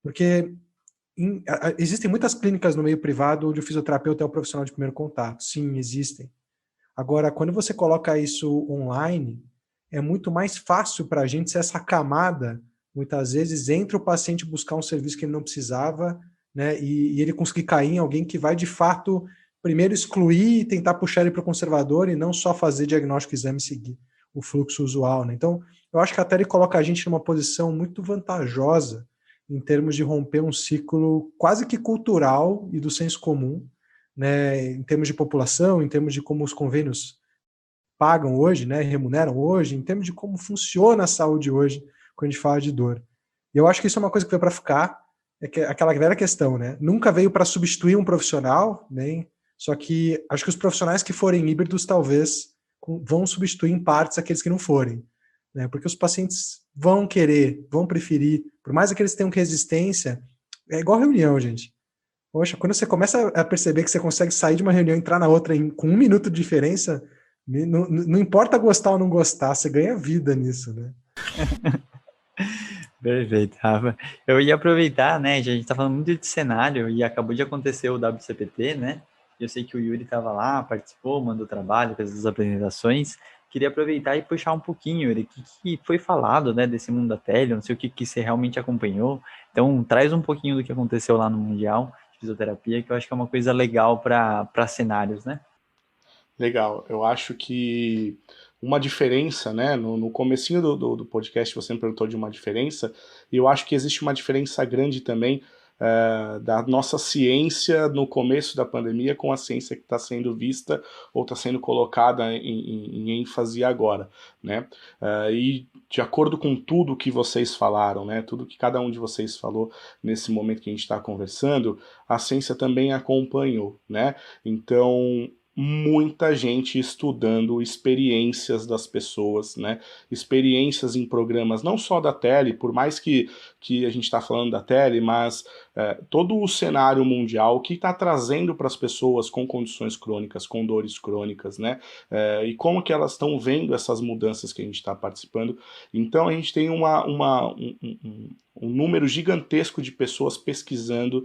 Porque existem muitas clínicas no meio privado onde o fisioterapeuta é o profissional de primeiro contato. Sim, existem. Agora, quando você coloca isso online, é muito mais fácil para a gente ser essa camada, muitas vezes, entre o paciente buscar um serviço que ele não precisava, né, e ele conseguir cair em alguém que vai, de fato, primeiro excluir e tentar puxar ele para o conservador e não só fazer diagnóstico, exame e seguir o fluxo usual, né? Então, eu acho que até ele coloca a gente numa posição muito vantajosa em termos de romper um ciclo quase que cultural e do senso comum, né, em termos de população, em termos de como os convênios pagam hoje, né, remuneram hoje, em termos de como funciona a saúde hoje, quando a gente fala de dor. E eu acho que isso é uma coisa que veio para ficar, aquela velha questão, né? Nunca veio para substituir um profissional, nem. Só que acho que os profissionais que forem híbridos talvez vão substituir em partes aqueles que não forem, né? Porque os pacientes vão querer, vão preferir, por mais que eles tenham resistência, é igual reunião, gente. Poxa, quando você começa a perceber que você consegue sair de uma reunião e entrar na outra com 1 minuto de diferença, não importa gostar ou não gostar, você ganha vida nisso, né? Perfeito, Rafa. Eu ia aproveitar, né? A gente tá falando muito de cenário e acabou de acontecer o WCPT, né? Eu sei que o Yuri estava lá, participou, mandou trabalho, fez as apresentações. Queria aproveitar e puxar um pouquinho, Yuri, o que foi falado, né, desse mundo da tele, não sei o que você realmente acompanhou. Então, traz um pouquinho do que aconteceu lá no Mundial de Fisioterapia, que eu acho que é uma coisa legal para cenários, né? Legal, eu acho que uma diferença, né, no comecinho do podcast você me perguntou de uma diferença, e eu acho que existe uma diferença grande também da nossa ciência no começo da pandemia com a ciência que está sendo vista ou está sendo colocada em ênfase agora, né, e de acordo com tudo que vocês falaram, né, tudo que cada um de vocês falou nesse momento que a gente está conversando, a ciência também acompanhou, né, então muita gente estudando experiências das pessoas, né? Experiências em programas, não só da tele, por mais que a gente está falando da tele, mas todo o cenário mundial que está trazendo para as pessoas com condições crônicas, com dores crônicas, né? E como que elas estão vendo essas mudanças que a gente está participando. Então a gente tem um número gigantesco de pessoas pesquisando,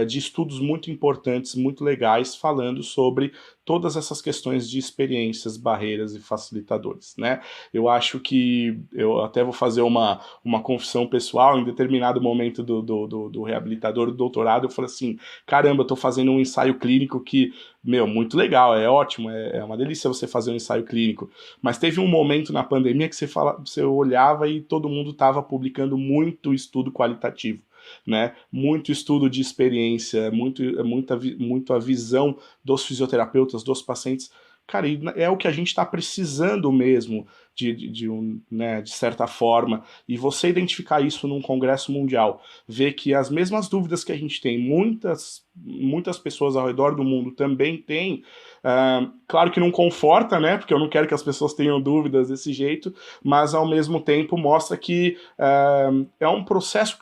de estudos muito importantes, muito legais, falando sobre todas essas questões de experiências, barreiras e facilitadores, né? Eu acho que, eu até vou fazer uma confissão pessoal, em determinado momento do reabilitador, do doutorado, eu falei assim, caramba, eu tô fazendo um ensaio clínico que, meu, muito legal, é ótimo, é uma delícia você fazer um ensaio clínico, mas teve um momento na pandemia que você olhava e todo mundo estava publicando muito estudo qualitativo, né? Muito estudo de experiência, muito a visão dos fisioterapeutas, dos pacientes. Cara, é o que a gente está precisando mesmo, de certa forma, e você identificar isso num congresso mundial, ver que as mesmas dúvidas que a gente tem, muitas pessoas ao redor do mundo também têm, claro que não conforta, né, porque eu não quero que as pessoas tenham dúvidas desse jeito, mas ao mesmo tempo mostra que é um processo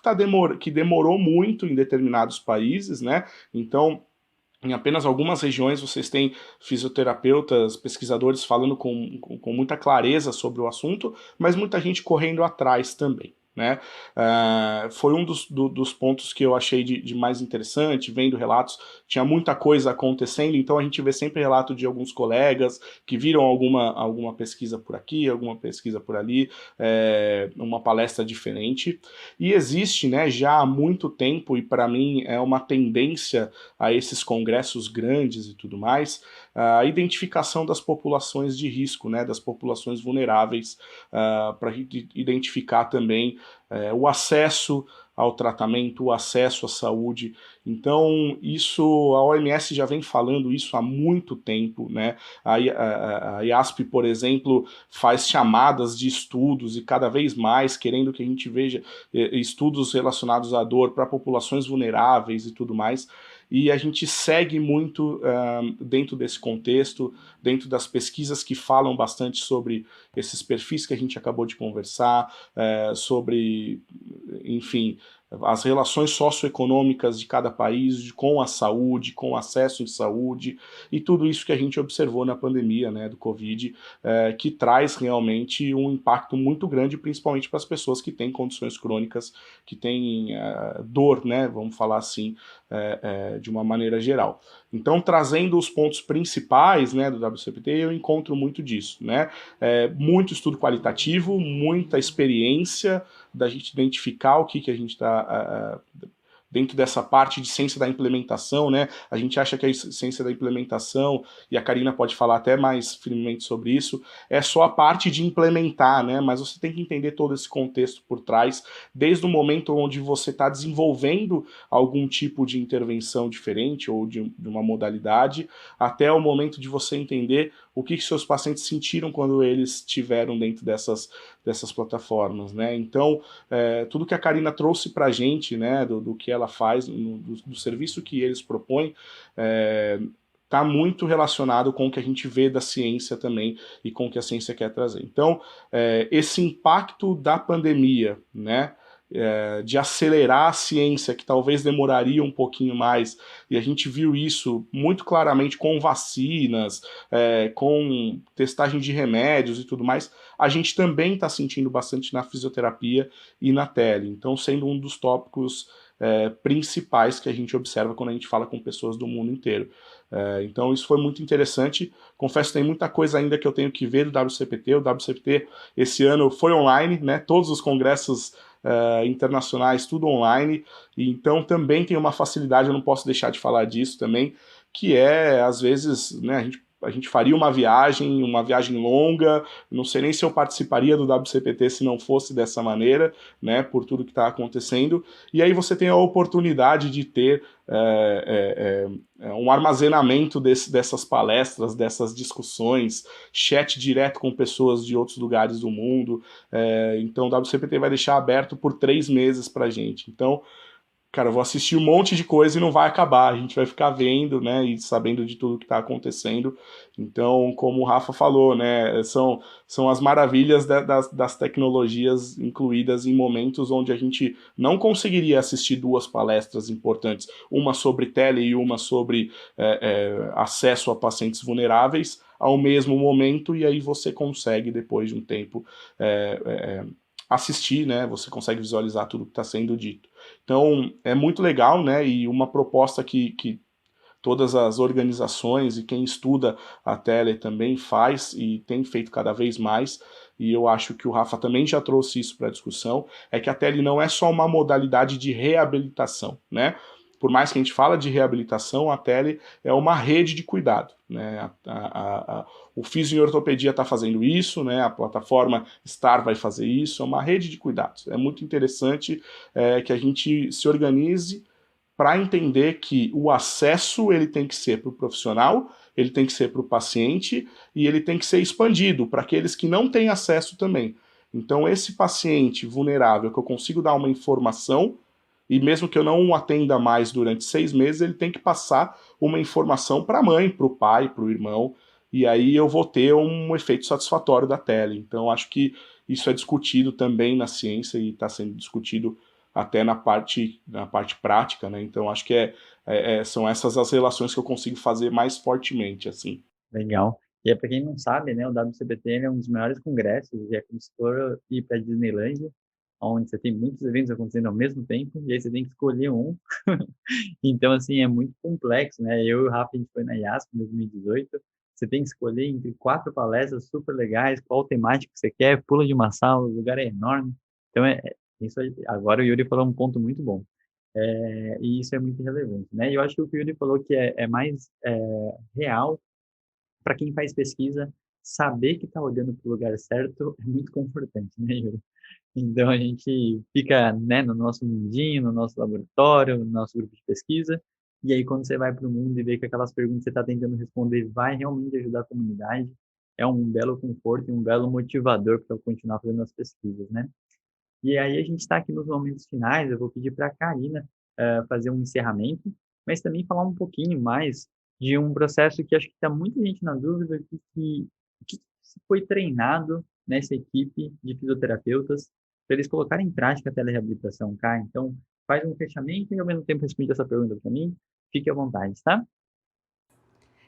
que demorou muito em determinados países, né, então em apenas algumas regiões vocês têm fisioterapeutas, pesquisadores falando com muita clareza sobre o assunto, mas muita gente correndo atrás também, né? Foi um dos pontos que eu achei de mais interessante, vendo relatos, tinha muita coisa acontecendo, então a gente vê sempre relato de alguns colegas que viram alguma pesquisa por aqui, alguma pesquisa por ali, uma palestra diferente, e existe, né, já há muito tempo, e para mim é uma tendência a esses congressos grandes e tudo mais, a identificação das populações de risco, né, das populações vulneráveis, para identificar também o acesso ao tratamento, o acesso à saúde. Então, isso, a OMS já vem falando isso há muito tempo, né? A IASP, por exemplo, faz chamadas de estudos e cada vez mais querendo que a gente veja estudos relacionados à dor para populações vulneráveis e tudo mais. E a gente segue muito dentro desse contexto, dentro das pesquisas que falam bastante sobre esses perfis que a gente acabou de conversar, sobre, enfim, as relações socioeconômicas de cada país com a saúde, com o acesso em saúde, e tudo isso que a gente observou na pandemia, né, do Covid, que traz realmente um impacto muito grande, principalmente para as pessoas que têm condições crônicas, que têm dor, né, vamos falar assim, de uma maneira geral. Então, trazendo os pontos principais, né, do WCPT, eu encontro muito disso, né? Muito estudo qualitativo, muita experiência da gente identificar o que a gente está dentro dessa parte de ciência da implementação, né? A gente acha que a ciência da implementação, e a Karina pode falar até mais firmemente sobre isso, é só a parte de implementar, né? Mas você tem que entender todo esse contexto por trás, desde o momento onde você está desenvolvendo algum tipo de intervenção diferente ou de uma modalidade, até o momento de você entender o que seus pacientes sentiram quando eles estiveram dentro dessas plataformas, né? Então, tudo que a Karina trouxe para a gente, né, do que ela faz, do serviço que eles propõem, está muito relacionado com o que a gente vê da ciência também e com o que a ciência quer trazer. Então, esse impacto da pandemia, né, de acelerar a ciência, que talvez demoraria um pouquinho mais, e a gente viu isso muito claramente com vacinas, com testagem de remédios e tudo mais, a gente também está sentindo bastante na fisioterapia e na tele, então sendo um dos tópicos principais que a gente observa quando a gente fala com pessoas do mundo inteiro. Então isso foi muito interessante, confesso que tem muita coisa ainda que eu tenho que ver do WCPT, o WCPT esse ano foi online, né? Todos os congressos internacionais, tudo online, e então também tem uma facilidade, eu não posso deixar de falar disso também, que às vezes, né, a gente faria uma viagem longa, não sei nem se eu participaria do WCPT se não fosse dessa maneira, né, por tudo que está acontecendo, e aí você tem a oportunidade de ter um armazenamento dessas palestras, dessas discussões, chat direto com pessoas de outros lugares do mundo, então o WCPT vai deixar aberto por 3 meses pra gente, então cara, eu vou assistir um monte de coisa e não vai acabar, a gente vai ficar vendo, né, e sabendo de tudo que está acontecendo. Então, como o Rafa falou, né, são as maravilhas das tecnologias incluídas em momentos onde a gente não conseguiria assistir 2 palestras importantes, uma sobre tele e uma sobre acesso a pacientes vulneráveis, ao mesmo momento, e aí você consegue, depois de um tempo, assistir, né? Você consegue visualizar tudo que está sendo dito. Então, é muito legal, né? E uma proposta que todas as organizações e quem estuda a tele também faz e tem feito cada vez mais, e eu acho que o Rafa também já trouxe isso para a discussão, é que a tele não é só uma modalidade de reabilitação, né? Por mais que a gente fala de reabilitação, a tele é uma rede de cuidado, né? O Fisio em Ortopedia está fazendo isso, né? A plataforma Star vai fazer isso, é uma rede de cuidados. É muito interessante que a gente se organize para entender que o acesso ele tem que ser para o profissional, ele tem que ser para o paciente e ele tem que ser expandido para aqueles que não têm acesso também. Então, esse paciente vulnerável que eu consigo dar uma informação, e mesmo que eu não o atenda mais durante 6 meses, ele tem que passar uma informação para a mãe, para o pai, para o irmão, e aí eu vou ter um efeito satisfatório da tele. Então, acho que isso é discutido também na ciência e está sendo discutido até na parte prática, né? Então, acho que são essas as relações que eu consigo fazer mais fortemente, assim. Legal. E para quem não sabe, né, o WCPT ele é um dos maiores congressos, e é como se for ir para a Disneylândia, onde você tem muitos eventos acontecendo ao mesmo tempo, e aí você tem que escolher um. Então, assim, é muito complexo, né? Eu e o Rafa, a gente foi na IASP em 2018, você tem que escolher entre 4 palestras super legais, qual temática você quer, pula de uma sala, o lugar é enorme. Então, isso aí, agora o Yuri falou um ponto muito bom. E isso é muito relevante, né? E eu acho que o que o Yuri falou que é mais real para quem faz pesquisa, saber que está olhando para o lugar certo é muito confortante, né, Yuri? Então a gente fica, né, no nosso mundinho, no nosso laboratório, no nosso grupo de pesquisa, e aí quando você vai para o mundo e vê que aquelas perguntas que você está tentando responder vai realmente ajudar a comunidade, é um belo conforto e um belo motivador para continuar fazendo as pesquisas, né? E aí a gente está aqui nos momentos finais, eu vou pedir para a Karina fazer um encerramento, mas também falar um pouquinho mais de um processo que acho que está muita gente na dúvida, que foi treinado nessa equipe de fisioterapeutas para eles colocarem em prática a telereabilitação, tá? Então, faz um fechamento e ao mesmo tempo responde essa pergunta para mim. Fique à vontade, tá?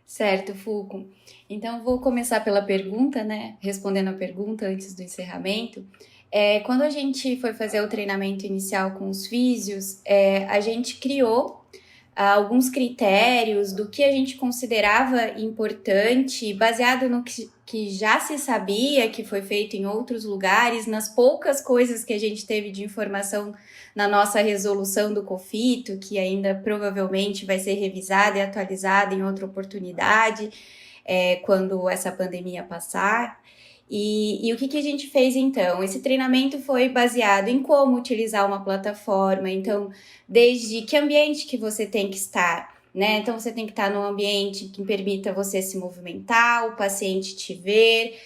Certo, Fulco. Então, vou começar pela pergunta, né? Respondendo a pergunta antes do encerramento. Quando a gente foi fazer o treinamento inicial com os físios, a gente criou alguns critérios do que a gente considerava importante, baseado no que já se sabia, que foi feito em outros lugares, nas poucas coisas que a gente teve de informação na nossa resolução do COFITO, que ainda provavelmente vai ser revisada e atualizada em outra oportunidade, quando essa pandemia passar. E o que a gente fez então? Esse treinamento foi baseado em como utilizar uma plataforma, então, desde que ambiente que você tem que estar, né? Então, você tem que estar num ambiente que permita você se movimentar, o paciente te ver,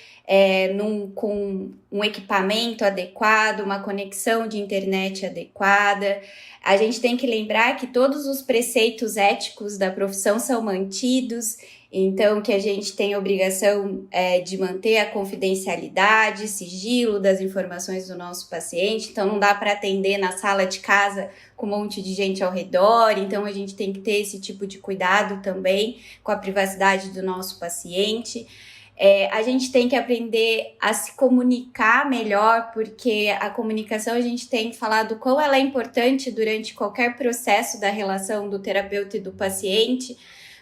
com um equipamento adequado, uma conexão de internet adequada. A gente tem que lembrar que todos os preceitos éticos da profissão são mantidos, então que a gente tem a obrigação de manter a confidencialidade, sigilo das informações do nosso paciente, então não dá para atender na sala de casa com um monte de gente ao redor, então a gente tem que ter esse tipo de cuidado também com a privacidade do nosso paciente. A gente tem que aprender a se comunicar melhor, porque a comunicação a gente tem falado quão ela é importante durante qualquer processo da relação do terapeuta e do paciente,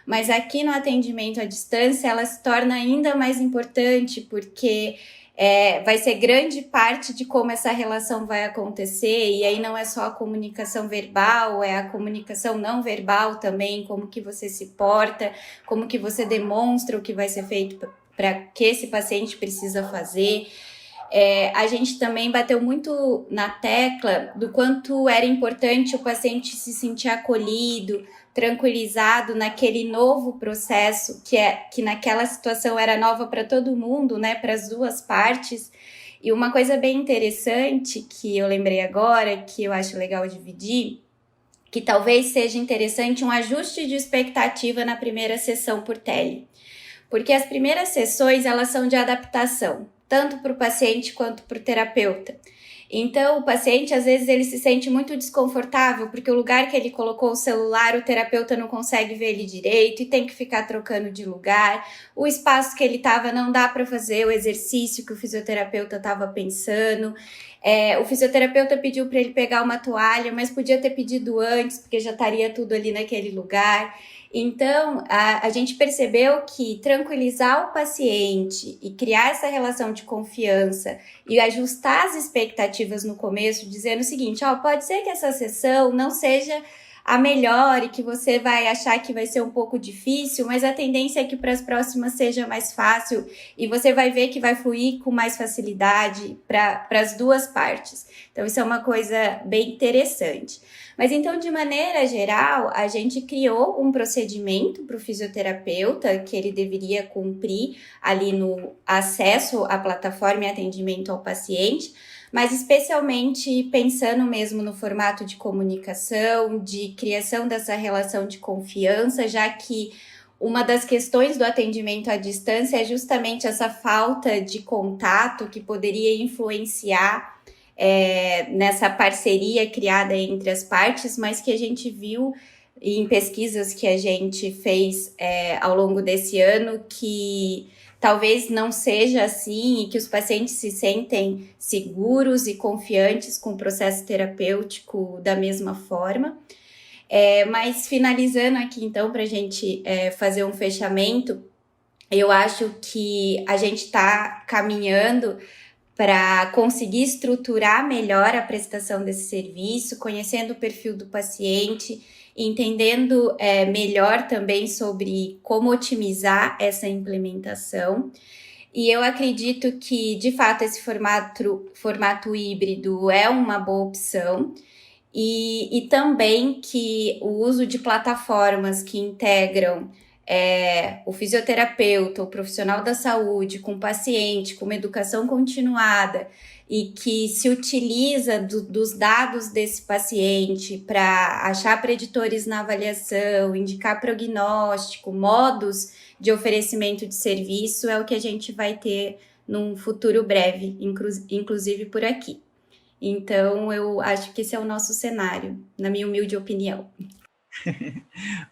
mas aqui no atendimento à distância ela se torna ainda mais importante, porque vai ser grande parte de como essa relação vai acontecer, e aí não é só a comunicação verbal, é a comunicação não verbal também, como que você se porta, como que você demonstra o que vai ser feito para que esse paciente precisa fazer. A gente também bateu muito na tecla do quanto era importante o paciente se sentir acolhido, tranquilizado naquele novo processo, que naquela situação era nova para todo mundo, né, para as duas partes. E uma coisa bem interessante que eu lembrei agora, que eu acho legal dividir, que talvez seja interessante um ajuste de expectativa na primeira sessão por tele. Porque as primeiras sessões, elas são de adaptação, tanto para o paciente quanto para o terapeuta. Então, o paciente, às vezes, ele se sente muito desconfortável, porque o lugar que ele colocou o celular, o terapeuta não consegue ver ele direito e tem que ficar trocando de lugar. O espaço que ele estava não dá para fazer o exercício que o fisioterapeuta estava pensando. O fisioterapeuta pediu para ele pegar uma toalha, mas podia ter pedido antes, porque já estaria tudo ali naquele lugar. Então, a gente percebeu que tranquilizar o paciente e criar essa relação de confiança e ajustar as expectativas no começo, dizendo o seguinte, pode ser que essa sessão não seja a melhor e que você vai achar que vai ser um pouco difícil, mas a tendência é que para as próximas seja mais fácil e você vai ver que vai fluir com mais facilidade para as duas partes. Então, isso é uma coisa bem interessante. Mas então, de maneira geral, a gente criou um procedimento para o fisioterapeuta que ele deveria cumprir ali no acesso à plataforma e atendimento ao paciente, mas especialmente pensando mesmo no formato de comunicação, de criação dessa relação de confiança, já que uma das questões do atendimento à distância é justamente essa falta de contato que poderia influenciar nessa parceria criada entre as partes, mas que a gente viu em pesquisas que a gente fez ao longo desse ano que talvez não seja assim e que os pacientes se sentem seguros e confiantes com o processo terapêutico da mesma forma. Mas finalizando aqui então para a gente fazer um fechamento, eu acho que a gente está caminhando para conseguir estruturar melhor a prestação desse serviço, conhecendo o perfil do paciente, entendendo melhor também sobre como otimizar essa implementação. E eu acredito que, de fato, esse formato híbrido é uma boa opção e também que o uso de plataformas que integram o fisioterapeuta, o profissional da saúde, com o paciente, com uma educação continuada e que se utiliza dos dados desse paciente para achar preditores na avaliação, indicar prognóstico, modos de oferecimento de serviço, é o que a gente vai ter num futuro breve, inclusive por aqui. Então, eu acho que esse é o nosso cenário, na minha humilde opinião.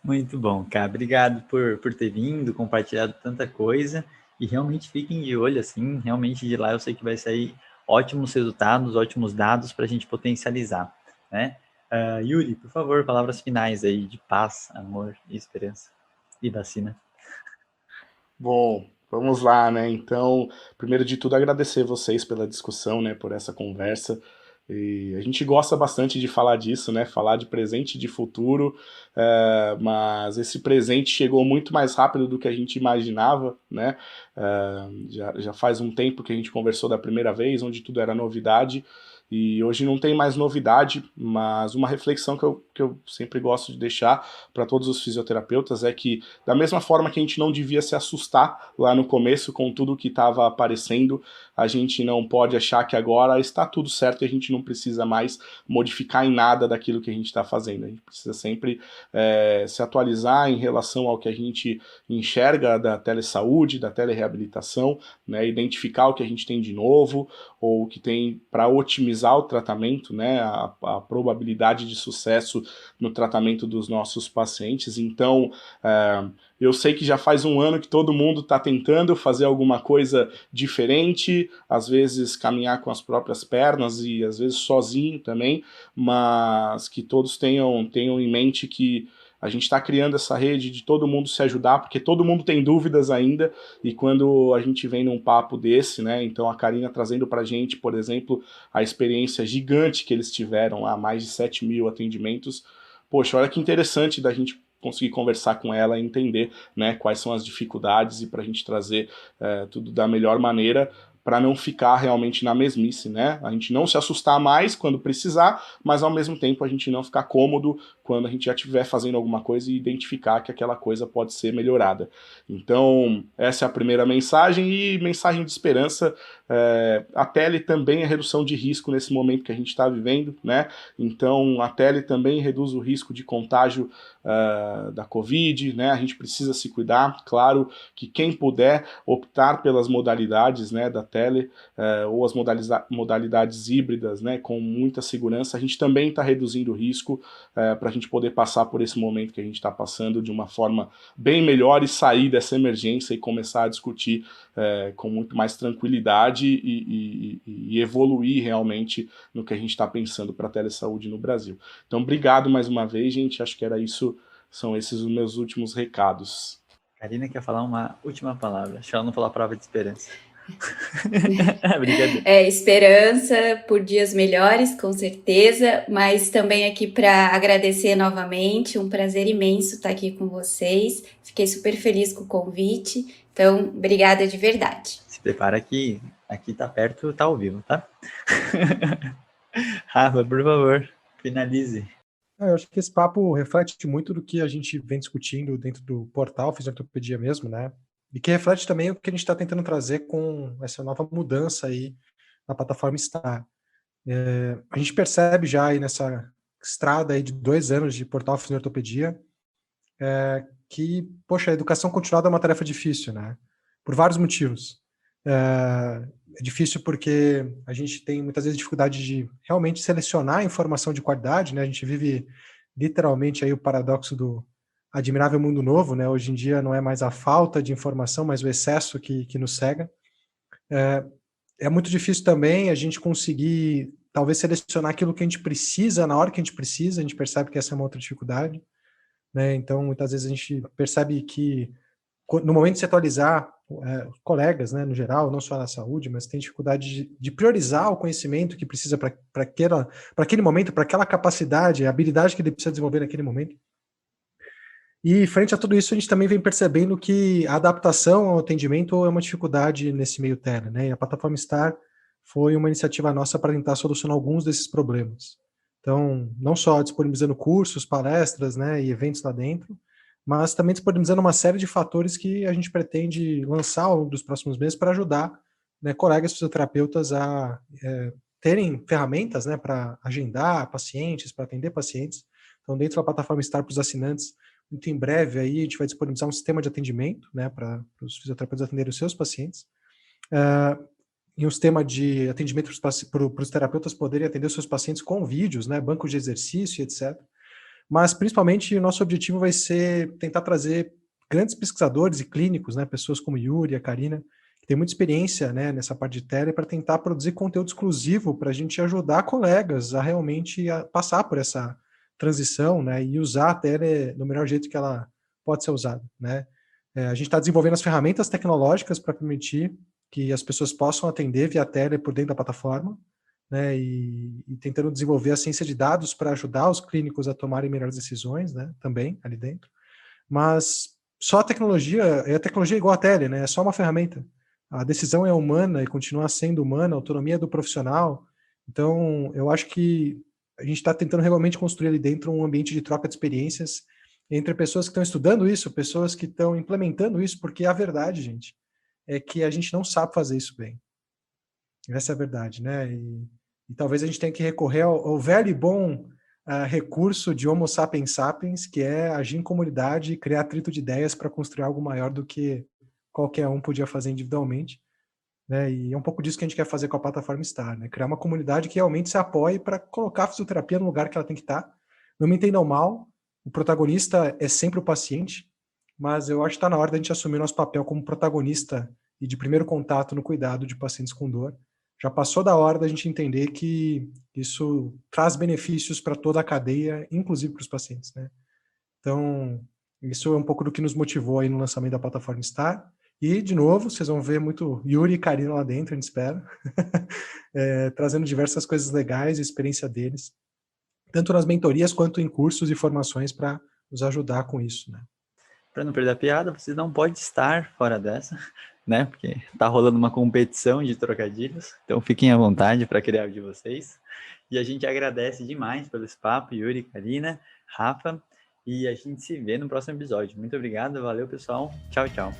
Muito bom, cara. Obrigado por ter vindo, compartilhado tanta coisa. E realmente fiquem de olho, assim. Realmente de lá eu sei que vai sair ótimos resultados, ótimos dados para a gente potencializar, né? Yuri, por favor, palavras finais aí de paz, amor e esperança. E vacina. Bom, vamos lá, né? Então, primeiro de tudo, agradecer vocês pela discussão, né? Por essa conversa. E a gente gosta bastante de falar disso, né? Falar de presente e de futuro, mas esse presente chegou muito mais rápido do que a gente imaginava, né? Já faz um tempo que a gente conversou da primeira vez, onde tudo era novidade, e hoje não tem mais novidade, mas uma reflexão que eu sempre gosto de deixar para todos os fisioterapeutas é que, da mesma forma que a gente não devia se assustar lá no começo com tudo que estava aparecendo, a gente não pode achar que agora está tudo certo e a gente não precisa mais modificar em nada daquilo que a gente está fazendo. A gente precisa sempre se atualizar em relação ao que a gente enxerga da telesaúde, da telereabilitação, né, identificar o que a gente tem de novo ou o que tem para otimizar o tratamento, né, a probabilidade de sucesso no tratamento dos nossos pacientes. Então, eu sei que já faz um ano que todo mundo está tentando fazer alguma coisa diferente, às vezes caminhar com as próprias pernas e às vezes sozinho também, mas que todos tenham em mente que a gente está criando essa rede de todo mundo se ajudar, porque todo mundo tem dúvidas ainda, e quando a gente vem num papo desse, né, então a Karina trazendo pra gente, por exemplo, a experiência gigante que eles tiveram lá, mais de 7.000 atendimentos, poxa, olha que interessante da gente conseguir conversar com ela e entender, né, quais são as dificuldades e pra gente trazer tudo da melhor maneira, para não ficar realmente na mesmice, né? A gente não se assustar mais quando precisar, mas ao mesmo tempo a gente não ficar cômodo quando a gente já estiver fazendo alguma coisa e identificar que aquela coisa pode ser melhorada. Então, essa é a primeira mensagem, e mensagem de esperança. A tele também é redução de risco nesse momento que a gente está vivendo, né? Então, a tele também reduz o risco de contágio da Covid, né? A gente precisa se cuidar. Claro que quem puder optar pelas modalidades, né, da tele, ou as modalidades híbridas, né, com muita segurança, a gente também está reduzindo o risco para a gente poder passar por esse momento que a gente está passando de uma forma bem melhor e sair dessa emergência e começar a discutir com muito mais tranquilidade e evoluir realmente no que a gente está pensando para a telesaúde no Brasil. Então, obrigado mais uma vez, gente. Acho que era isso, são esses os meus últimos recados. Karina quer falar uma última palavra. Acho que ela não falou a palavra de esperança. Brincadeira. Esperança por dias melhores, com certeza, mas também aqui para agradecer novamente, um prazer imenso estar aqui com vocês. Fiquei super feliz com o convite, então obrigada de verdade. Se prepara que aqui tá perto, tá ao vivo, tá? Rafa, por favor, finalize. Eu acho que esse papo reflete muito do que a gente vem discutindo dentro do portal Fisiortopedia mesmo, né? E que reflete também o que a gente está tentando trazer com essa nova mudança aí na plataforma Star. A gente percebe já aí nessa estrada aí de 2 anos de portal Fisiortopedia que, poxa, a educação continuada é uma tarefa difícil, né? Por vários motivos. É difícil porque a gente tem muitas vezes dificuldade de realmente selecionar informação de qualidade, né? A gente vive literalmente aí o paradoxo do admirável mundo novo, né? Hoje em dia não é mais a falta de informação, mas o excesso que nos cega. É muito difícil também a gente conseguir talvez selecionar aquilo que a gente precisa na hora que a gente precisa. A gente percebe que essa é uma outra dificuldade, né? Então muitas vezes a gente percebe que no momento de se atualizar, colegas, né, no geral, não só na saúde, mas tem dificuldade de priorizar o conhecimento que precisa para aquele momento, para aquela capacidade, a habilidade que ele precisa desenvolver naquele momento. E frente a tudo isso, a gente também vem percebendo que a adaptação ao atendimento é uma dificuldade nesse meio tela, né? E a plataforma Star foi uma iniciativa nossa para tentar solucionar alguns desses problemas. Então, não só disponibilizando cursos, palestras, né, e eventos lá dentro, mas também disponibilizando uma série de fatores que a gente pretende lançar ao longo dos próximos meses para ajudar, né, colegas fisioterapeutas a terem ferramentas, né, para agendar pacientes, para atender pacientes. Então, dentro da plataforma Star para os assinantes, muito em breve aí a gente vai disponibilizar um sistema de atendimento, né, para os fisioterapeutas atenderem os seus pacientes. E um sistema de atendimento para os terapeutas poderem atender os seus pacientes com vídeos, né, bancos de exercício, etc. Mas, principalmente, o nosso objetivo vai ser tentar trazer grandes pesquisadores e clínicos, né, pessoas como Yuri, a Karina, que tem muita experiência, né, nessa parte de tele, para tentar produzir conteúdo exclusivo para a gente ajudar colegas a realmente passar por essa transição, né, e usar a tele do melhor jeito que ela pode ser usada, né. A gente está desenvolvendo as ferramentas tecnológicas para permitir que as pessoas possam atender via tele por dentro da plataforma, né, e tentando desenvolver a ciência de dados para ajudar os clínicos a tomarem melhores decisões, né, também ali dentro. Mas só a tecnologia é igual a tele, né, é só uma ferramenta. A decisão é humana e continua sendo humana, a autonomia é do profissional. Então, eu acho que a gente está tentando realmente construir ali dentro um ambiente de troca de experiências entre pessoas que estão estudando isso, pessoas que estão implementando isso, porque a verdade, gente, é que a gente não sabe fazer isso bem. Essa é a verdade, né? E talvez a gente tenha que recorrer ao velho e bom recurso de Homo sapiens sapiens, que é agir em comunidade e criar atrito de ideias para construir algo maior do que qualquer um podia fazer individualmente, né? E é um pouco disso que a gente quer fazer com a plataforma Star, né? Criar uma comunidade que realmente se apoie para colocar a fisioterapia no lugar que ela tem que estar. Não me entendam mal, o protagonista é sempre o paciente, mas eu acho que está na hora da gente assumir nosso papel como protagonista e de primeiro contato no cuidado de pacientes com dor. Já passou da hora da gente entender que isso traz benefícios para toda a cadeia, inclusive para os pacientes, né? Então, isso é um pouco do que nos motivou aí no lançamento da plataforma Star. E, de novo, vocês vão ver muito Yuri e Karina lá dentro, a gente espera, trazendo diversas coisas legais, a experiência deles, tanto nas mentorias quanto em cursos e formações para nos ajudar com isso, né? Para não perder a piada, vocês não podem estar fora dessa, né? Porque tá rolando uma competição de trocadilhos, então fiquem à vontade para criar o de vocês. E a gente agradece demais pelo esse papo, Yuri, Karina, Rafa, e a gente se vê no próximo episódio. Muito obrigado, valeu pessoal, tchau, tchau.